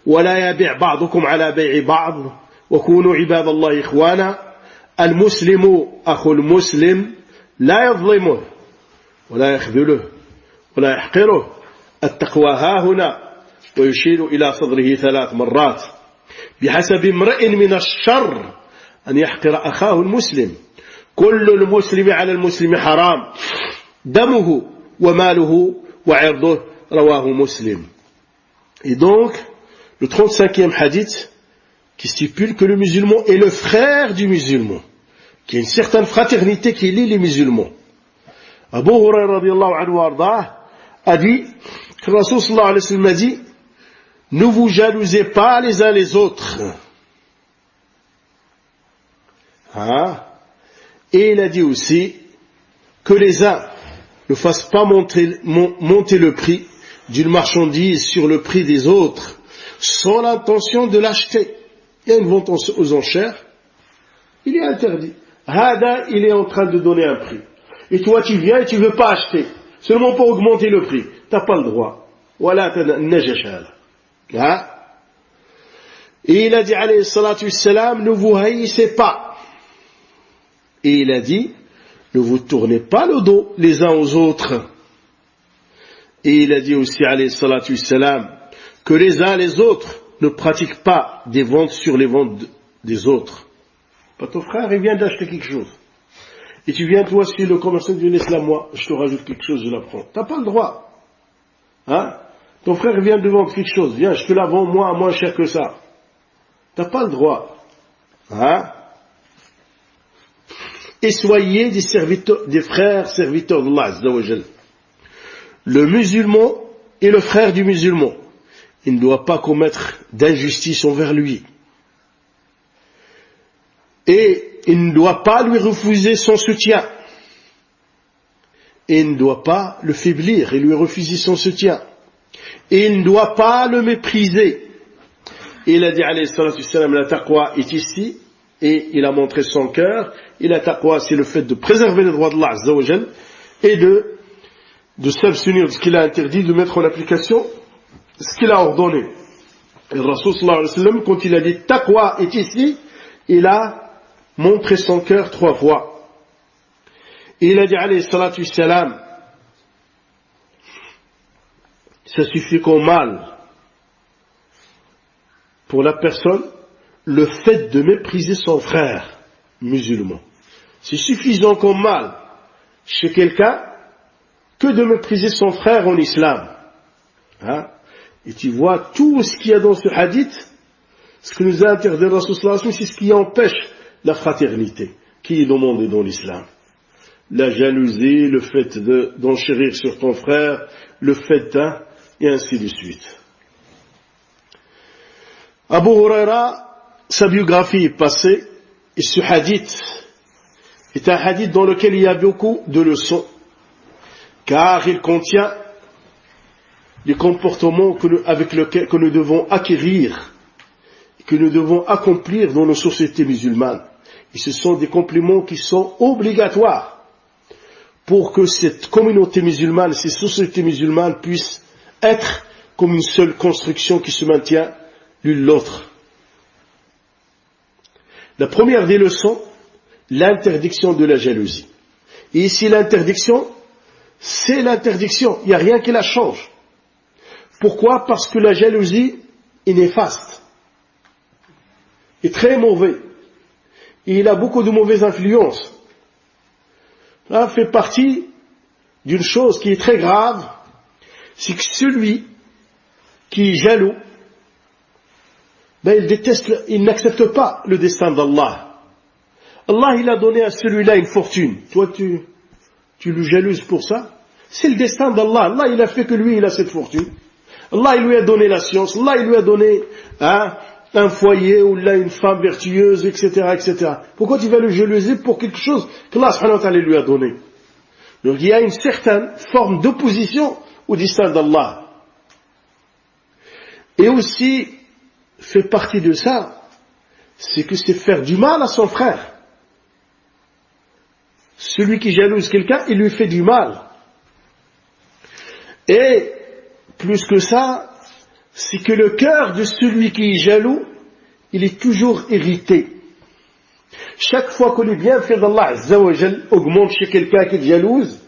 ولا يبيع بعضكم على بيع بعض وكونوا عباد الله إخوانا المسلم أخو المسلم لا يظلمه ولا يخذله ولا يحقره التقوى هاهنا ويشير إلى صدره 3 مرات بحسب امرئ من الشر أن يحقر أخاه المسلم كل المسلم على المسلم حرام دمه وماله وعرضه رواه مسلم. Et donc le 35e hadith qui stipule que le musulman est le frère du musulman, qu'il y a une certaine fraternité qui lie les musulmans. Abu Hurayra radiyallahu anhu ardah a dit que Rasul sallallahu alayhi wa sallam a dit ne vous jalousez pas les uns les autres. Et il a dit aussi que les uns ne fassent pas monter le prix d'une marchandise sur le prix des autres sans l'intention de l'acheter. Il y a une vente aux enchères, il est interdit. Hada, il est en train de donner un prix. Et toi tu viens et tu ne veux pas acheter, seulement pour augmenter le prix. Tu n'as pas le droit. Et il a dit alayhi salatu wassalam, ne vous haïssez pas. Et il a dit, ne vous tournez pas le dos les uns aux autres. Et il a dit aussi alayhi salatu wassalam, que les uns les autres ne pratiquent pas des ventes sur les ventes des autres. Pas ton frère, il vient d'acheter quelque chose. Et tu viens, toi, si le commerçant dit l'islam, moi, je te rajoute quelque chose, je la prends. T'as pas le droit. Ton frère vient de vendre quelque chose, viens, je te la vends moi à moins cher que ça. T'as pas le droit. Et soyez des frères serviteurs d'Allah Azza wa Jal. Le musulman est le frère du musulman. Il ne doit pas commettre d'injustice envers lui. Et il ne doit pas lui refuser son soutien. Et il ne doit pas le faiblir et lui refuser son soutien. Et il ne doit pas le mépriser. Et il a dit, alayhi salatu wassalam, la taqwa est ici, et il a montré son cœur. Et la taqwa, c'est le fait de préserver les droits d'Allah Azza wa Jal, et de s'abstenir de ce qu'il a interdit, de mettre en application ce qu'il a ordonné. Et le Rasul sallallahu alayhi wa sallam, quand il a dit taqwa est ici, il a montré son cœur 3 fois. Et il a dit, alayhi salatu wassalam, ça suffit qu'au mal, pour la personne, le fait de mépriser son frère musulman. C'est suffisant comme mal chez quelqu'un que de mépriser son frère en islam. Et tu vois tout ce qu'il y a dans ce hadith, ce que nous a interdit le Rasul sallallahu alayhi wa sallam, c'est ce qui empêche la fraternité qui est dans le monde et dans l'islam. La jalousie, le fait d'enchérir sur ton frère, le fait et ainsi de suite. Abu Huraira, sa biographie est passée, et ce hadith est un hadith dans lequel il y a beaucoup de leçons, car il contient les comportements que nous devons acquérir, que nous devons accomplir dans nos sociétés musulmanes. Et ce sont des compléments qui sont obligatoires pour que cette communauté musulmane, ces sociétés musulmanes puissent être comme une seule construction qui se maintient l'une l'autre. La première des leçons, l'interdiction de la jalousie. Et ici, l'interdiction, c'est l'interdiction. Il n'y a rien qui la change. Pourquoi? Parce que la jalousie est néfaste, est très mauvais. Et il a beaucoup de mauvaises influences. Ça fait partie d'une chose qui est très grave, c'est que celui qui est jaloux, il déteste, il n'accepte pas le destin d'Allah. Allah, il a donné à celui-là une fortune. Toi, tu le jalouses pour ça? C'est le destin d'Allah. Allah, il a fait que lui, il a cette fortune. Allah, il lui a donné la science. Allah, il lui a donné un foyer ou là une femme vertueuse, etc., etc. Pourquoi tu vas le jalouser pour quelque chose qu'Allah subhanahu wa ta'ala lui a donné? Donc il y a une certaine forme d'opposition au destin d'Allah. Et aussi, fait partie de ça, c'est que c'est faire du mal à son frère. Celui qui jalouse quelqu'un, il lui fait du mal. Et plus que ça, c'est que le cœur de celui qui est jaloux, il est toujours irrité. Chaque fois que les bienfaits d'Allah Azza wa Jal augmentent chez quelqu'un qui est jalouse,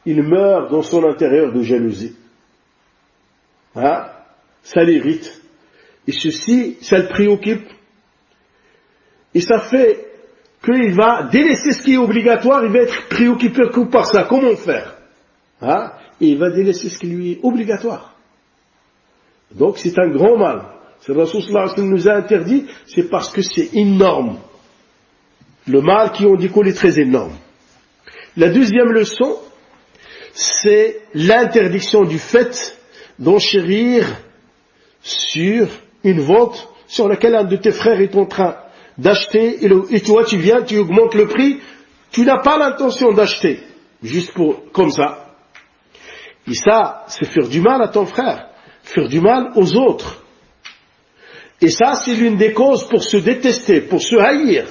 il meurt dans son intérieur de jalousie. Ça l'irrite. Et ceci, ça le préoccupe. Et ça fait qu'il va délaisser ce qui est obligatoire, il va être préoccupé par ça. Comment faire? Et il va délaisser ce qui lui est obligatoire. Donc c'est un grand mal. C'est le Rasul sallallahu alayhi wa sallam nous a interdit, c'est parce que c'est énorme. Le mal qui en découle est très énorme. La deuxième leçon, c'est l'interdiction du fait d'enchérir sur une vente sur laquelle un de tes frères est en train d'acheter, et toi tu viens, tu augmentes le prix, tu n'as pas l'intention d'acheter, juste comme ça. Et ça, c'est faire du mal à ton frère, faire du mal aux autres. Et ça, c'est l'une des causes pour se détester, pour se haïr.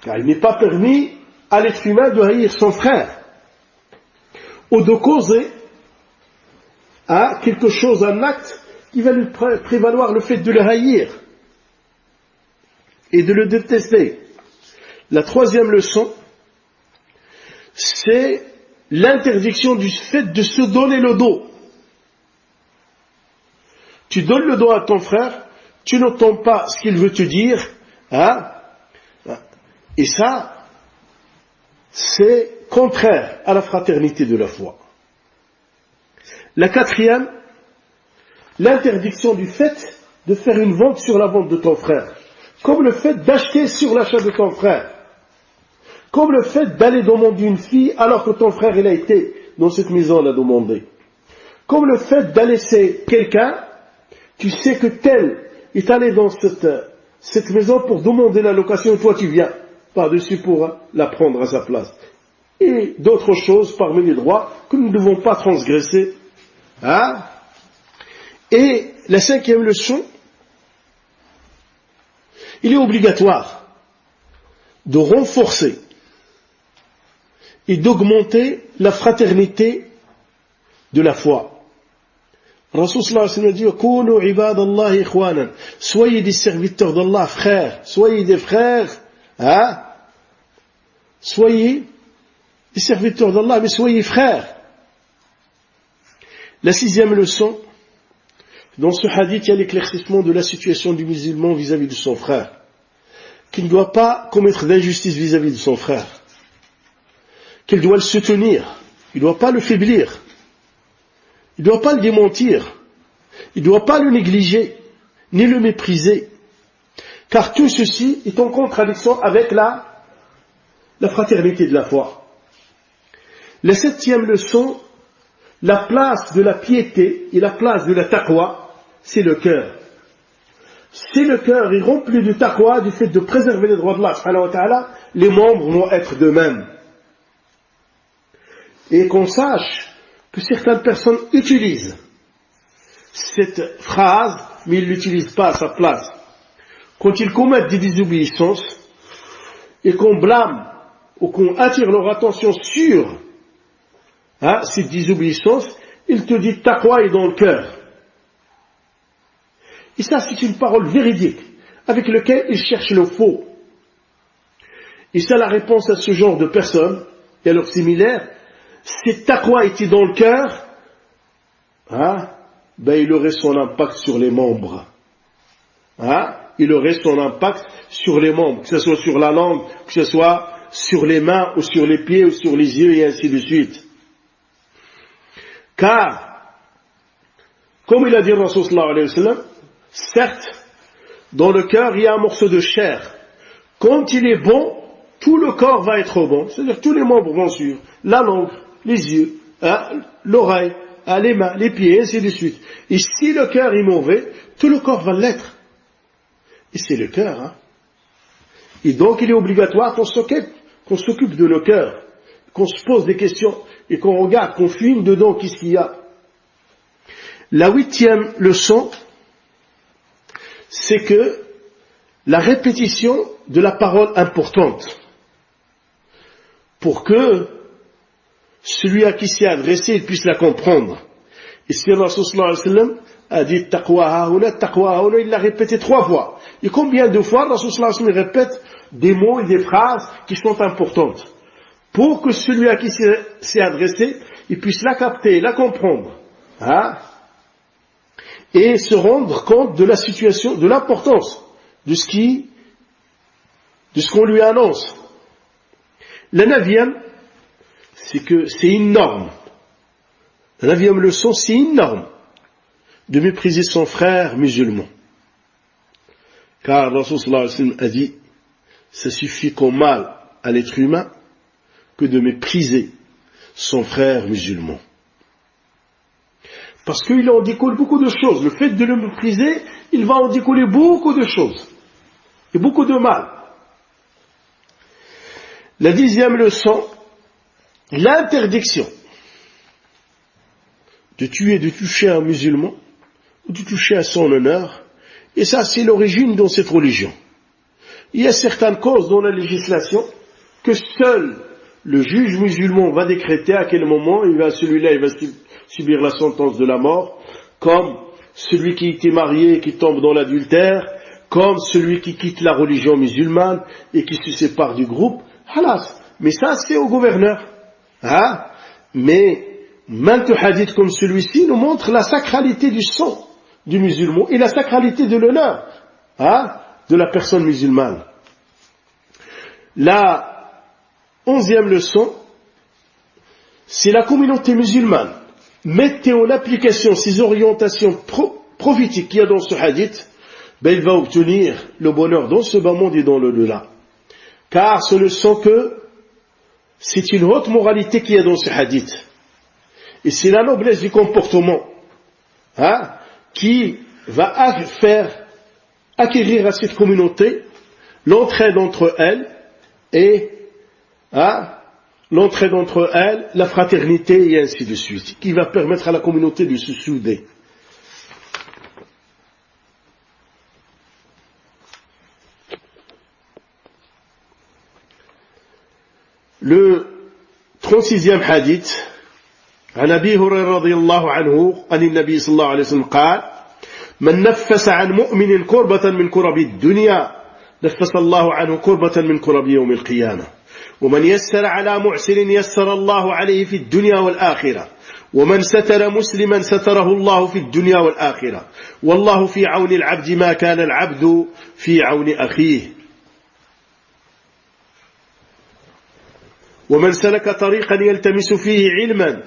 Car il n'est pas permis à l'être humain de haïr son frère, ou de causer quelque chose, un acte qui va lui prévaloir le fait de le haïr et de le détester. La troisième leçon, c'est l'interdiction du fait de se donner le dos. Tu donnes le dos à ton frère, tu n'entends pas ce qu'il veut te dire, et ça, c'est contraire à la fraternité de la foi. La quatrième, l'interdiction du fait de faire une vente sur la vente de ton frère, comme le fait d'acheter sur l'achat de ton frère, comme le fait d'aller demander une fille alors que ton frère il a été dans cette maison l'a demandé, comme le fait d'aller laisser quelqu'un, tu sais que tel est allé dans cette maison pour demander la location et toi tu viens par-dessus pour la prendre à sa place. Et d'autres choses parmi les droits que nous ne devons pas transgresser. Et la cinquième leçon, il est obligatoire de renforcer et d'augmenter la fraternité de la foi. Rasul sallallahu alayhi wa sallam dit Kounu ibadallah ikhwanan, soyez des serviteurs d'Allah, frères, soyez des frères, soyez des serviteurs d'Allah, mais soyez frères. La sixième leçon, dans ce hadith, il y a l'éclaircissement de la situation du musulman vis-à-vis de son frère, qu'il ne doit pas commettre d'injustice vis-à-vis de son frère, qu'il doit le soutenir, il ne doit pas le faiblir, il ne doit pas le démentir, il ne doit pas le négliger, ni le mépriser, car tout ceci est en contradiction avec la fraternité de la foi. La septième leçon, la place de la piété et la place de la taqwa, c'est le cœur. Si le cœur est rempli de taqwa, du fait de préserver les droits de Allah subhanahu wa ta'ala, les membres vont être de même. Et qu'on sache que certaines personnes utilisent cette phrase, mais ils ne l'utilisent pas à sa place. Quand ils commettent des désobéissances et qu'on blâme ou qu'on attire leur attention sur cette désobéissance, il te dit taqwa est dans le cœur. Et ça, c'est une parole véridique, avec laquelle ils cherchent le faux. Et ça, la réponse à ce genre de personnes, et à leurs similaires, si taqwa était dans le cœur, il aurait son impact sur les membres. Il aurait son impact sur les membres, que ce soit sur la langue, que ce soit sur les mains, ou sur les pieds, ou sur les yeux, et ainsi de suite. Car, comme il a dit le Rasul sallallahu alayhi wa sallam, certes, dans le cœur, il y a un morceau de chair. Quand il est bon, tout le corps va être bon. C'est-à-dire tous les membres vont suivre. La langue, les yeux, l'oreille, les mains, les pieds, et ainsi de suite. Et si le cœur est mauvais, tout le corps va l'être. Et c'est le cœur. Et donc il est obligatoire qu'on s'occupe de nos cœurs, qu'on se pose des questions et qu'on regarde, qu'on fouine dedans qu'est-ce qu'il y a. La 8e leçon, c'est que la répétition de la parole importante, pour que celui à qui s'y adressé il puisse la comprendre. Et si le Rasul sallallahu alayhi wa sallam a dit taqwa haouna, il l'a répété 3 fois. Et combien de fois le Rasul sallallahu alayhi wa sallam répète des mots et des phrases qui sont importantes, pour que celui à qui s'est adressé il puisse la capter, la comprendre, et se rendre compte de la situation, de l'importance de ce qu'on lui annonce. La 9e, c'est que c'est une norme. La 9e leçon, c'est une norme de mépriser son frère musulman. Car le Rasul sallallahu alayhi wa sallam a dit, ça suffit qu'au mal à l'être humain que de mépriser son frère musulman. Parce qu'il en découle beaucoup de choses. Le fait de le mépriser, il va en découler beaucoup de choses. Et beaucoup de mal. La 10e leçon, l'interdiction de tuer, de toucher un musulman, ou de toucher à son honneur. Et ça, c'est l'origine dans cette religion. Il y a certaines causes dans la législation que seul le juge musulman va décréter à quel moment celui-là il va subir la sentence de la mort, comme celui qui était marié et qui tombe dans l'adultère, comme celui qui quitte la religion musulmane et qui se sépare du groupe. Halas. Mais ça, c'est au gouverneur. Mais maintes hadiths comme celui-ci nous montrent la sacralité du sang du musulman et la sacralité de l'honneur de la personne musulmane. La 11e leçon, c'est la communauté musulmane. Mettez en application ces orientations prophétiques qu'il y a dans ce hadith, il va obtenir le bonheur dans ce bas monde et dans le delà. Car ce ne sont que, c'est une haute moralité qu'il y a dans ce hadith. Et c'est la noblesse du comportement qui va faire acquérir à cette communauté l'entraide entre elles et l'entraide entre elles, la fraternité et ainsi de suite, qui va permettre à la communauté de se souder. Le 36e hadith عن أبي هريرة رضي الله عنه عن النبي صلى الله عليه وسلم قال من نفس عن مؤمن كربة من كرب الدنيا نفس الله عنه كربة من كرب يوم القيامة ومن يسر على معسر يسر الله عليه في الدنيا والآخرة ومن ستر مسلما ستره الله في الدنيا والآخرة والله في عون العبد ما كان العبد في عون أخيه ومن سلك طريقا يلتمس فيه علما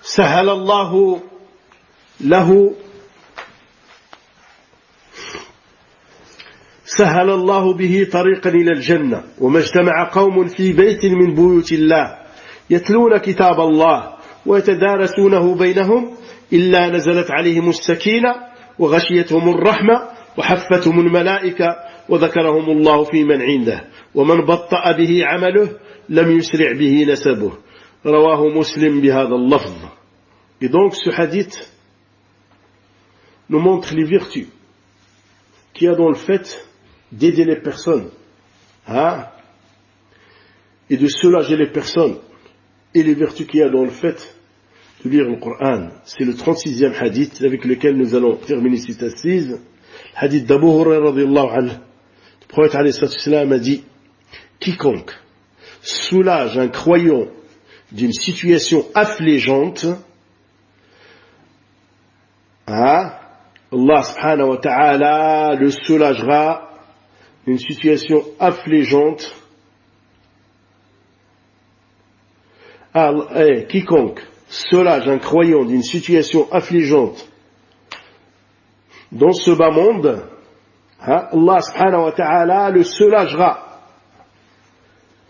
سهل الله به طريقا إلى الجنة وما اجتمع قوم في بيت من بيوت الله يتلون كتاب الله ويتدارسونه بينهم إلا نزلت عليهم السكينة وغشيتهم الرحمة وحفتهم الملائكة وذكرهم الله في من عنده ومن بطأ به عمله لم يسرع به نسبه رواه مسلم بهذا اللفظ. Et donc ce hadith nous montre les vertus qu'il y a dans le fait d'aider les personnes et de soulager les personnes et les vertus qu'il y a dans le fait de lire le Coran. C'est le 36e hadith avec lequel nous allons terminer cette assise. Hadith d'Abu Hurairah radiyallahu anhu. Le prophète alayhi salam a dit, quiconque soulage un croyant d'une situation affligeante, Allah subhanahu wa ta'ala le soulagera d'une situation affligeante. Quiconque soulage un croyant d'une situation affligeante dans ce bas monde, Allah subhanahu wa ta'ala le soulagera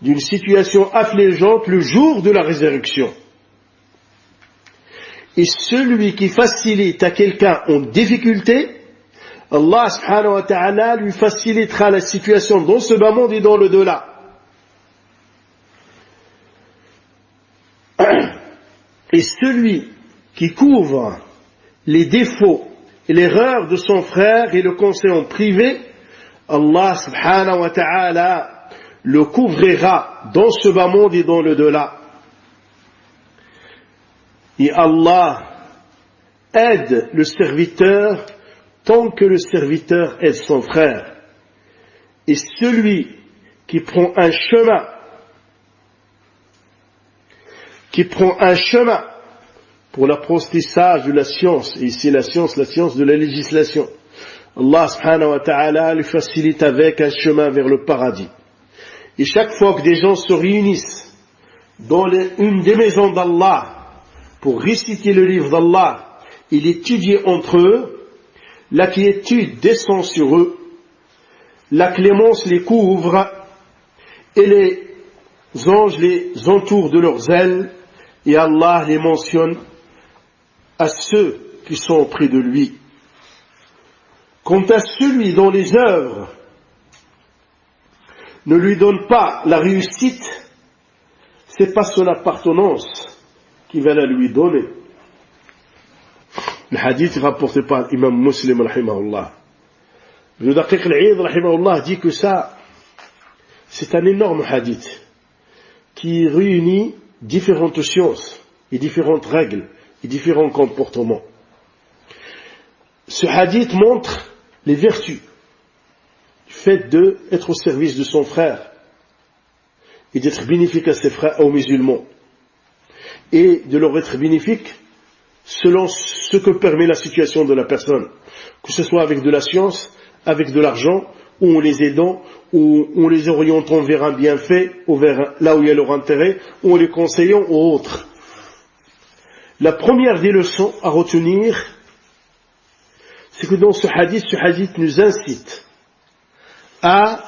d'une situation affligeante le jour de la résurrection. Et celui qui facilite à quelqu'un en difficulté, Allah subhanahu wa ta'ala lui facilitera la situation dans ce bas monde et dans le delà. Et celui qui couvre les défauts et l'erreur de son frère et le conseille en privé, Allah subhanahu wa ta'ala le couvrira dans ce bas monde et dans le delà. Et Allah aide le serviteur tant que le serviteur aide son frère. Et celui qui prend un chemin pour l'apprentissage de la science, et ici la science de la législation, Allah subhanahu wa ta'ala lui facilite avec un chemin vers le paradis. Et chaque fois que des gens se réunissent dans une des maisons d'Allah pour réciter le livre d'Allah et l'étudier entre eux, la quiétude descend sur eux, la clémence les couvre et les anges les entourent de leurs ailes et Allah les mentionne à ceux qui sont auprès de lui. Quant à celui dont les œuvres ne lui donnent pas la réussite, c'est pas son appartenance qui va la lui donner. Le hadith rapporté par l'imam Muslim rahimahullah. Le Daqiq al-Eid rahimahullah dit que ça, c'est un énorme hadith qui réunit différentes sciences et différentes règles et différents comportements. Ce hadith montre les vertus du fait d'être au service de son frère et d'être bénéfique à ses frères, aux musulmans, et de leur être bénéfique selon ce que permet la situation de la personne, que ce soit avec de la science, avec de l'argent, ou en les aidant, ou en les orientant vers un bienfait, ou vers là où il y a leur intérêt, ou en les conseillant aux autres. La première des leçons à retenir, c'est que dans ce hadith nous incite à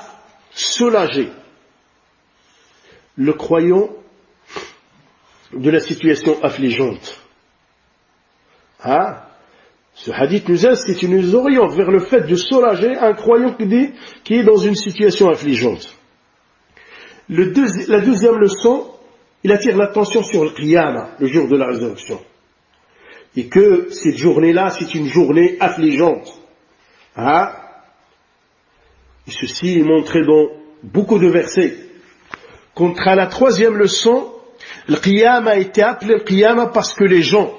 soulager le croyant de la situation affligeante. Ce hadith nous incite et nous oriente vers le fait de soulager un croyant qui est dans une situation affligeante. La deuxième leçon, il attire l'attention sur le qiyamah, le jour de la résurrection. Et que cette journée-là, c'est une journée affligeante. Et ceci est montré dans beaucoup de versets. Quant à la troisième leçon, le qiyamah a été appelé le qiyamah parce que les gens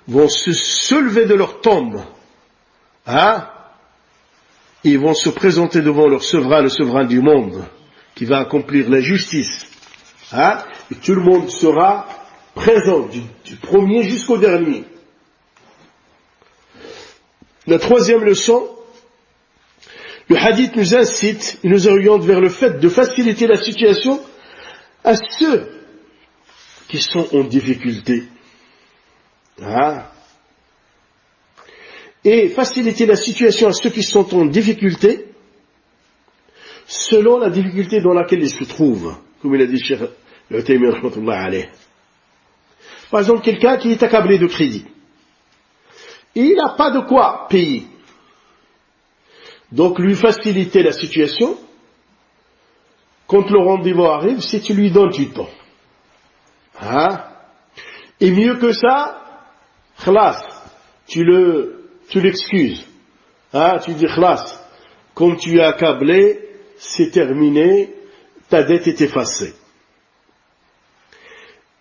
vont se lever de leur tombe. Ils vont se présenter devant leur souverain, le souverain du monde, qui va accomplir la justice. Et tout le monde sera présent, du premier jusqu'au dernier. La troisième leçon, le hadith nous incite et nous oriente vers le fait de faciliter la situation à ceux qui sont en difficulté. Et faciliter la situation à ceux qui sont en difficulté selon la difficulté dans laquelle ils se trouvent, comme il a dit Cheikh Al-Utaymi rahmatullah alayh. Par exemple, quelqu'un qui est accablé de crédit, il n'a pas de quoi payer. Donc lui faciliter la situation, quand le rendez-vous arrive, c'est tu lui donnes du temps. Et mieux que ça, khlas, tu l'excuses. Tu dis khlas, comme tu es accablé, c'est terminé, ta dette est effacée.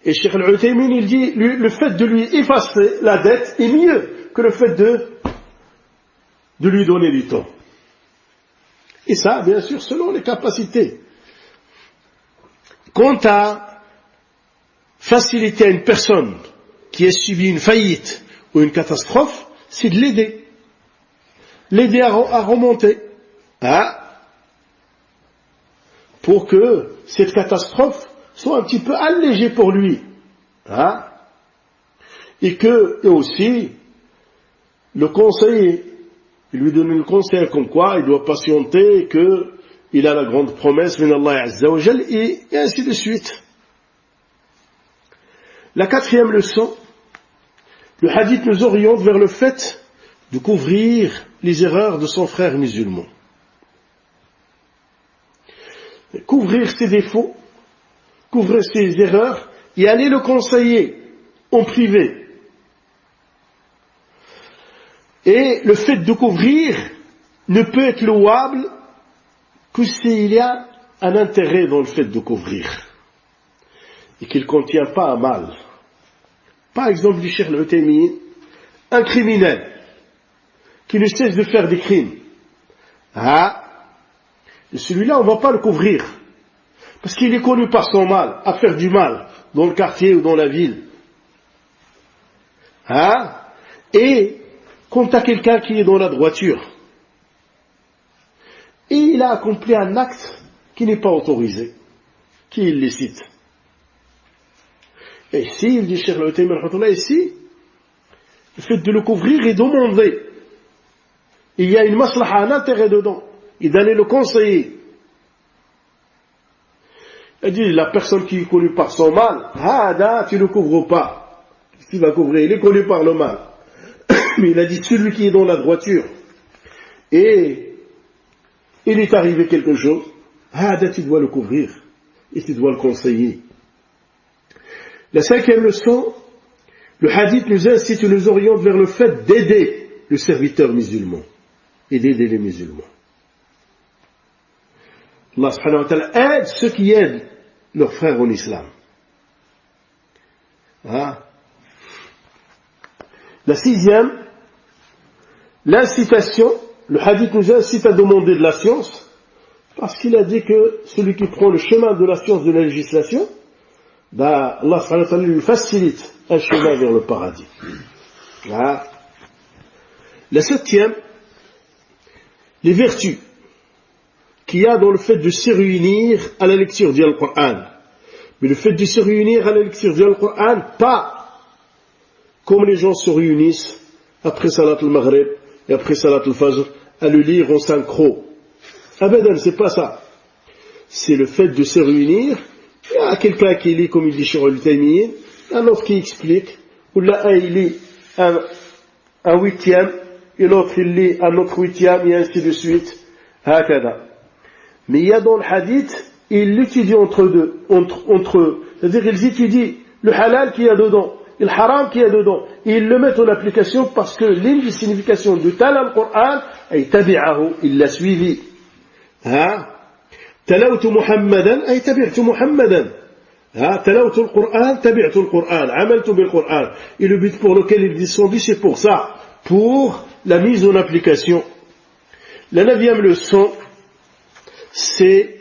Et Cheikh Al-Utaymin, il dit, le fait de lui effacer la dette est mieux que le fait de lui donner du temps. Et ça, bien sûr, selon les capacités. Quant à faciliter à une personne qui a subi une faillite ou une catastrophe, c'est de l'aider. L'aider à remonter. Pour que cette catastrophe soit un petit peu allégée pour lui. Et aussi, le conseiller, lui donner le conseil comme quoi il doit patienter et qu'il a la grande promesse min Allah Azza wa Jal, et ainsi de suite. La quatrième leçon, le hadith nous oriente vers le fait de couvrir les erreurs de son frère musulman. Couvrir ses défauts, couvrir ses erreurs et aller le conseiller en privé. Et le fait de couvrir ne peut être louable que s'il y a un intérêt dans le fait de couvrir et qu'il ne contient pas un mal. Par exemple, du Cheikh Al-Uthaymeen, un criminel qui ne cesse de faire des crimes. Et celui-là, on ne va pas le couvrir parce qu'il est connu par son mal, à faire du mal dans le quartier ou dans la ville. Et quant à quelqu'un qui est dans la droiture et il a accompli un acte qui n'est pas autorisé, qui est illicite. Et ici, il dit Cheikh Al-Uthaymeen, ici, le fait de le couvrir et demander, il y a une maslaha, un intérêt dedans, et d'aller le conseiller. Il dit, la personne qui est connue par son mal, tu ne le couvres pas. Qu'est-ce qu'il va couvrir? Il est connu par le mal. Mais il a dit, celui qui est dans la droiture, et il est arrivé quelque chose, tu dois le couvrir, et tu dois le conseiller. La cinquième leçon, le hadith nous incite, nous oriente vers le fait d'aider le serviteur musulman, et d'aider les musulmans. Allah subhanahu wa ta'ala aide ceux qui aident leurs frères en islam. La sixième, l'incitation, le hadith nous incite à demander de la science, parce qu'il a dit que celui qui prend le chemin de la science de la législation, Allah subhanahu wa ta'ala lui facilite un chemin vers le paradis. La septième, les vertus qu'il y a dans le fait de se réunir à la lecture du Coran. Mais le fait de se réunir à la lecture du Coran, pas comme les gens se réunissent après Salat al-Maghrib et après Salat al-Fajr à le lire en synchro. Abadan, c'est pas ça. C'est le fait de se réunir. Il y a quelqu'un qui lit, comme il dit Cheikh Al-Uthaymeen, un autre qui explique, ou là un il lit un huitième, et l'autre il lit un autre huitième, et ainsi de suite. Mais il y a dans le hadith, ils l'étudient entre eux. C'est-à-dire qu'ils étudient le halal qu'il y a dedans, et le haram qu'il y a dedans, et ils le mettent en application parce que l'une des significations de tel al-Qur'an est tabi'ahu, il l'a suivi. تلوت محمدا أي تبعت محمدا تلوت القرآن تبعت القرآن عملت بالقرآن. Et le but pour lequel il est descendu, c'est pour ça, pour la mise en application. La neuvième leçon, c'est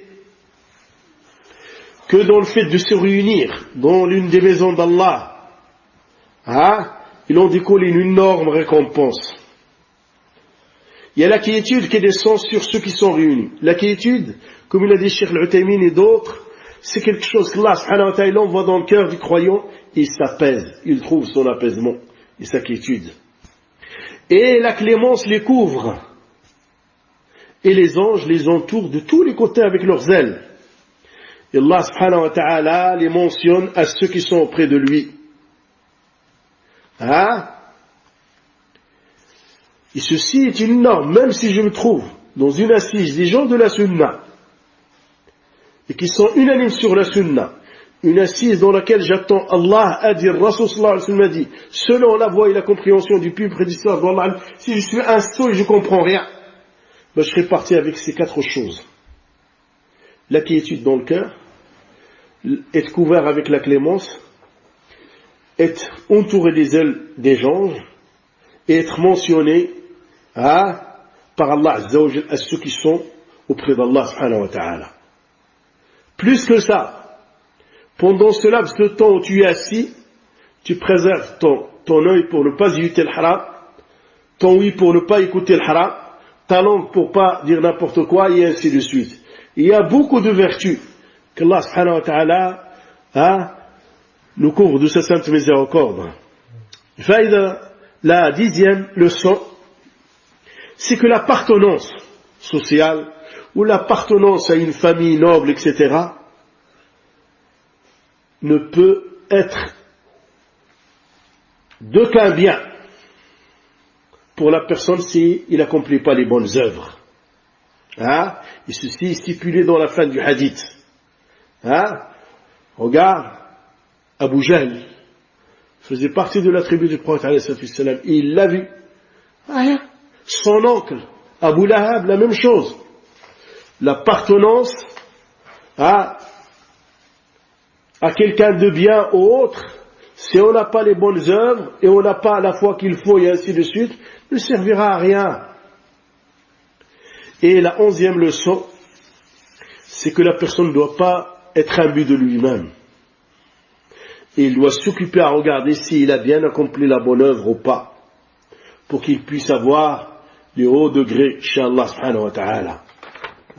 que dans le fait de se réunir dans l'une des maisons d'Allah, il en découle une énorme récompense. Il y a la quiétude qui descend sur ceux qui sont réunis. La quiétude, comme il a dit Cheikh Al-Uthaymeen et d'autres, c'est quelque chose que Allah subhanahu wa ta'ala envoie dans le cœur du croyant et il s'apaise, il trouve son apaisement et sa quiétude. Et la clémence les couvre. Et les anges les entourent de tous les côtés avec leurs ailes. Et Allah subhanahu wa ta'ala les mentionne à ceux qui sont auprès de lui. Et ceci est une norme, même si je me trouve dans une assise des gens de la sunna, et qui sont unanimes sur la sunna, une assise dans laquelle j'attends Allah a dit, Rasul sallallahu alayhi wa sallam a dit, selon la voix et la compréhension du plus prédécesseur d'Allah, si je suis un sot et je comprends rien, je serai parti avec ces quatre choses. La quiétude dans le cœur, être couvert avec la clémence, être entouré des ailes des anges, et être mentionné par Allah Azza wa Jal à ceux qui sont auprès d'Allah subhanahu wa ta'ala. Plus que ça, pendant ce laps de temps où tu es assis, tu préserves ton œil pour ne pas éviter le haram, ton oui pour ne pas écouter le haram, ta langue pour ne pas dire n'importe quoi, et ainsi de suite. Il y a beaucoup de vertus qu'Allah subhanahu wa ta'ala nous couvre de sa sainte miséricorde. La 10e leçon, c'est que l'appartenance sociale ou l'appartenance à une famille noble, etc., ne peut être d'aucun bien pour la personne s'il n'accomplit pas les bonnes œuvres. Et ceci est stipulé dans la fin du hadith. Regarde, Abu Jahl faisait partie de la tribu du prophète alayhi salam, et il l'a vu. Son oncle, Abu Lahab, la même chose. L'appartenance à quelqu'un de bien ou autre, si on n'a pas les bonnes œuvres et on n'a pas la foi qu'il faut et ainsi de suite, ne servira à rien. Et la 11e leçon, c'est que la personne ne doit pas être imbu de lui-même. Et il doit s'occuper à regarder s'il a bien accompli la bonne œuvre ou pas, pour qu'il puisse avoir les hauts degrés, Inch'Allah subhanahu wa ta'ala.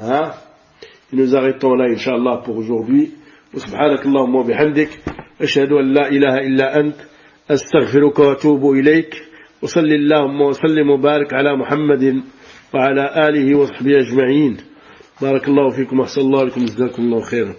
Et nous arrêtons là, Inch'Allah, pour aujourd'hui. وسبحانك اللهم وبحمدك أشهد أن لا إله إلا أنت أستغفرك وأتوب إليك وصل اللهم وسلم وبارك على محمد وعلى آله وصحبه أجمعين بارك الله فيكم وأحسن الله لكم جزاكم الله خيرا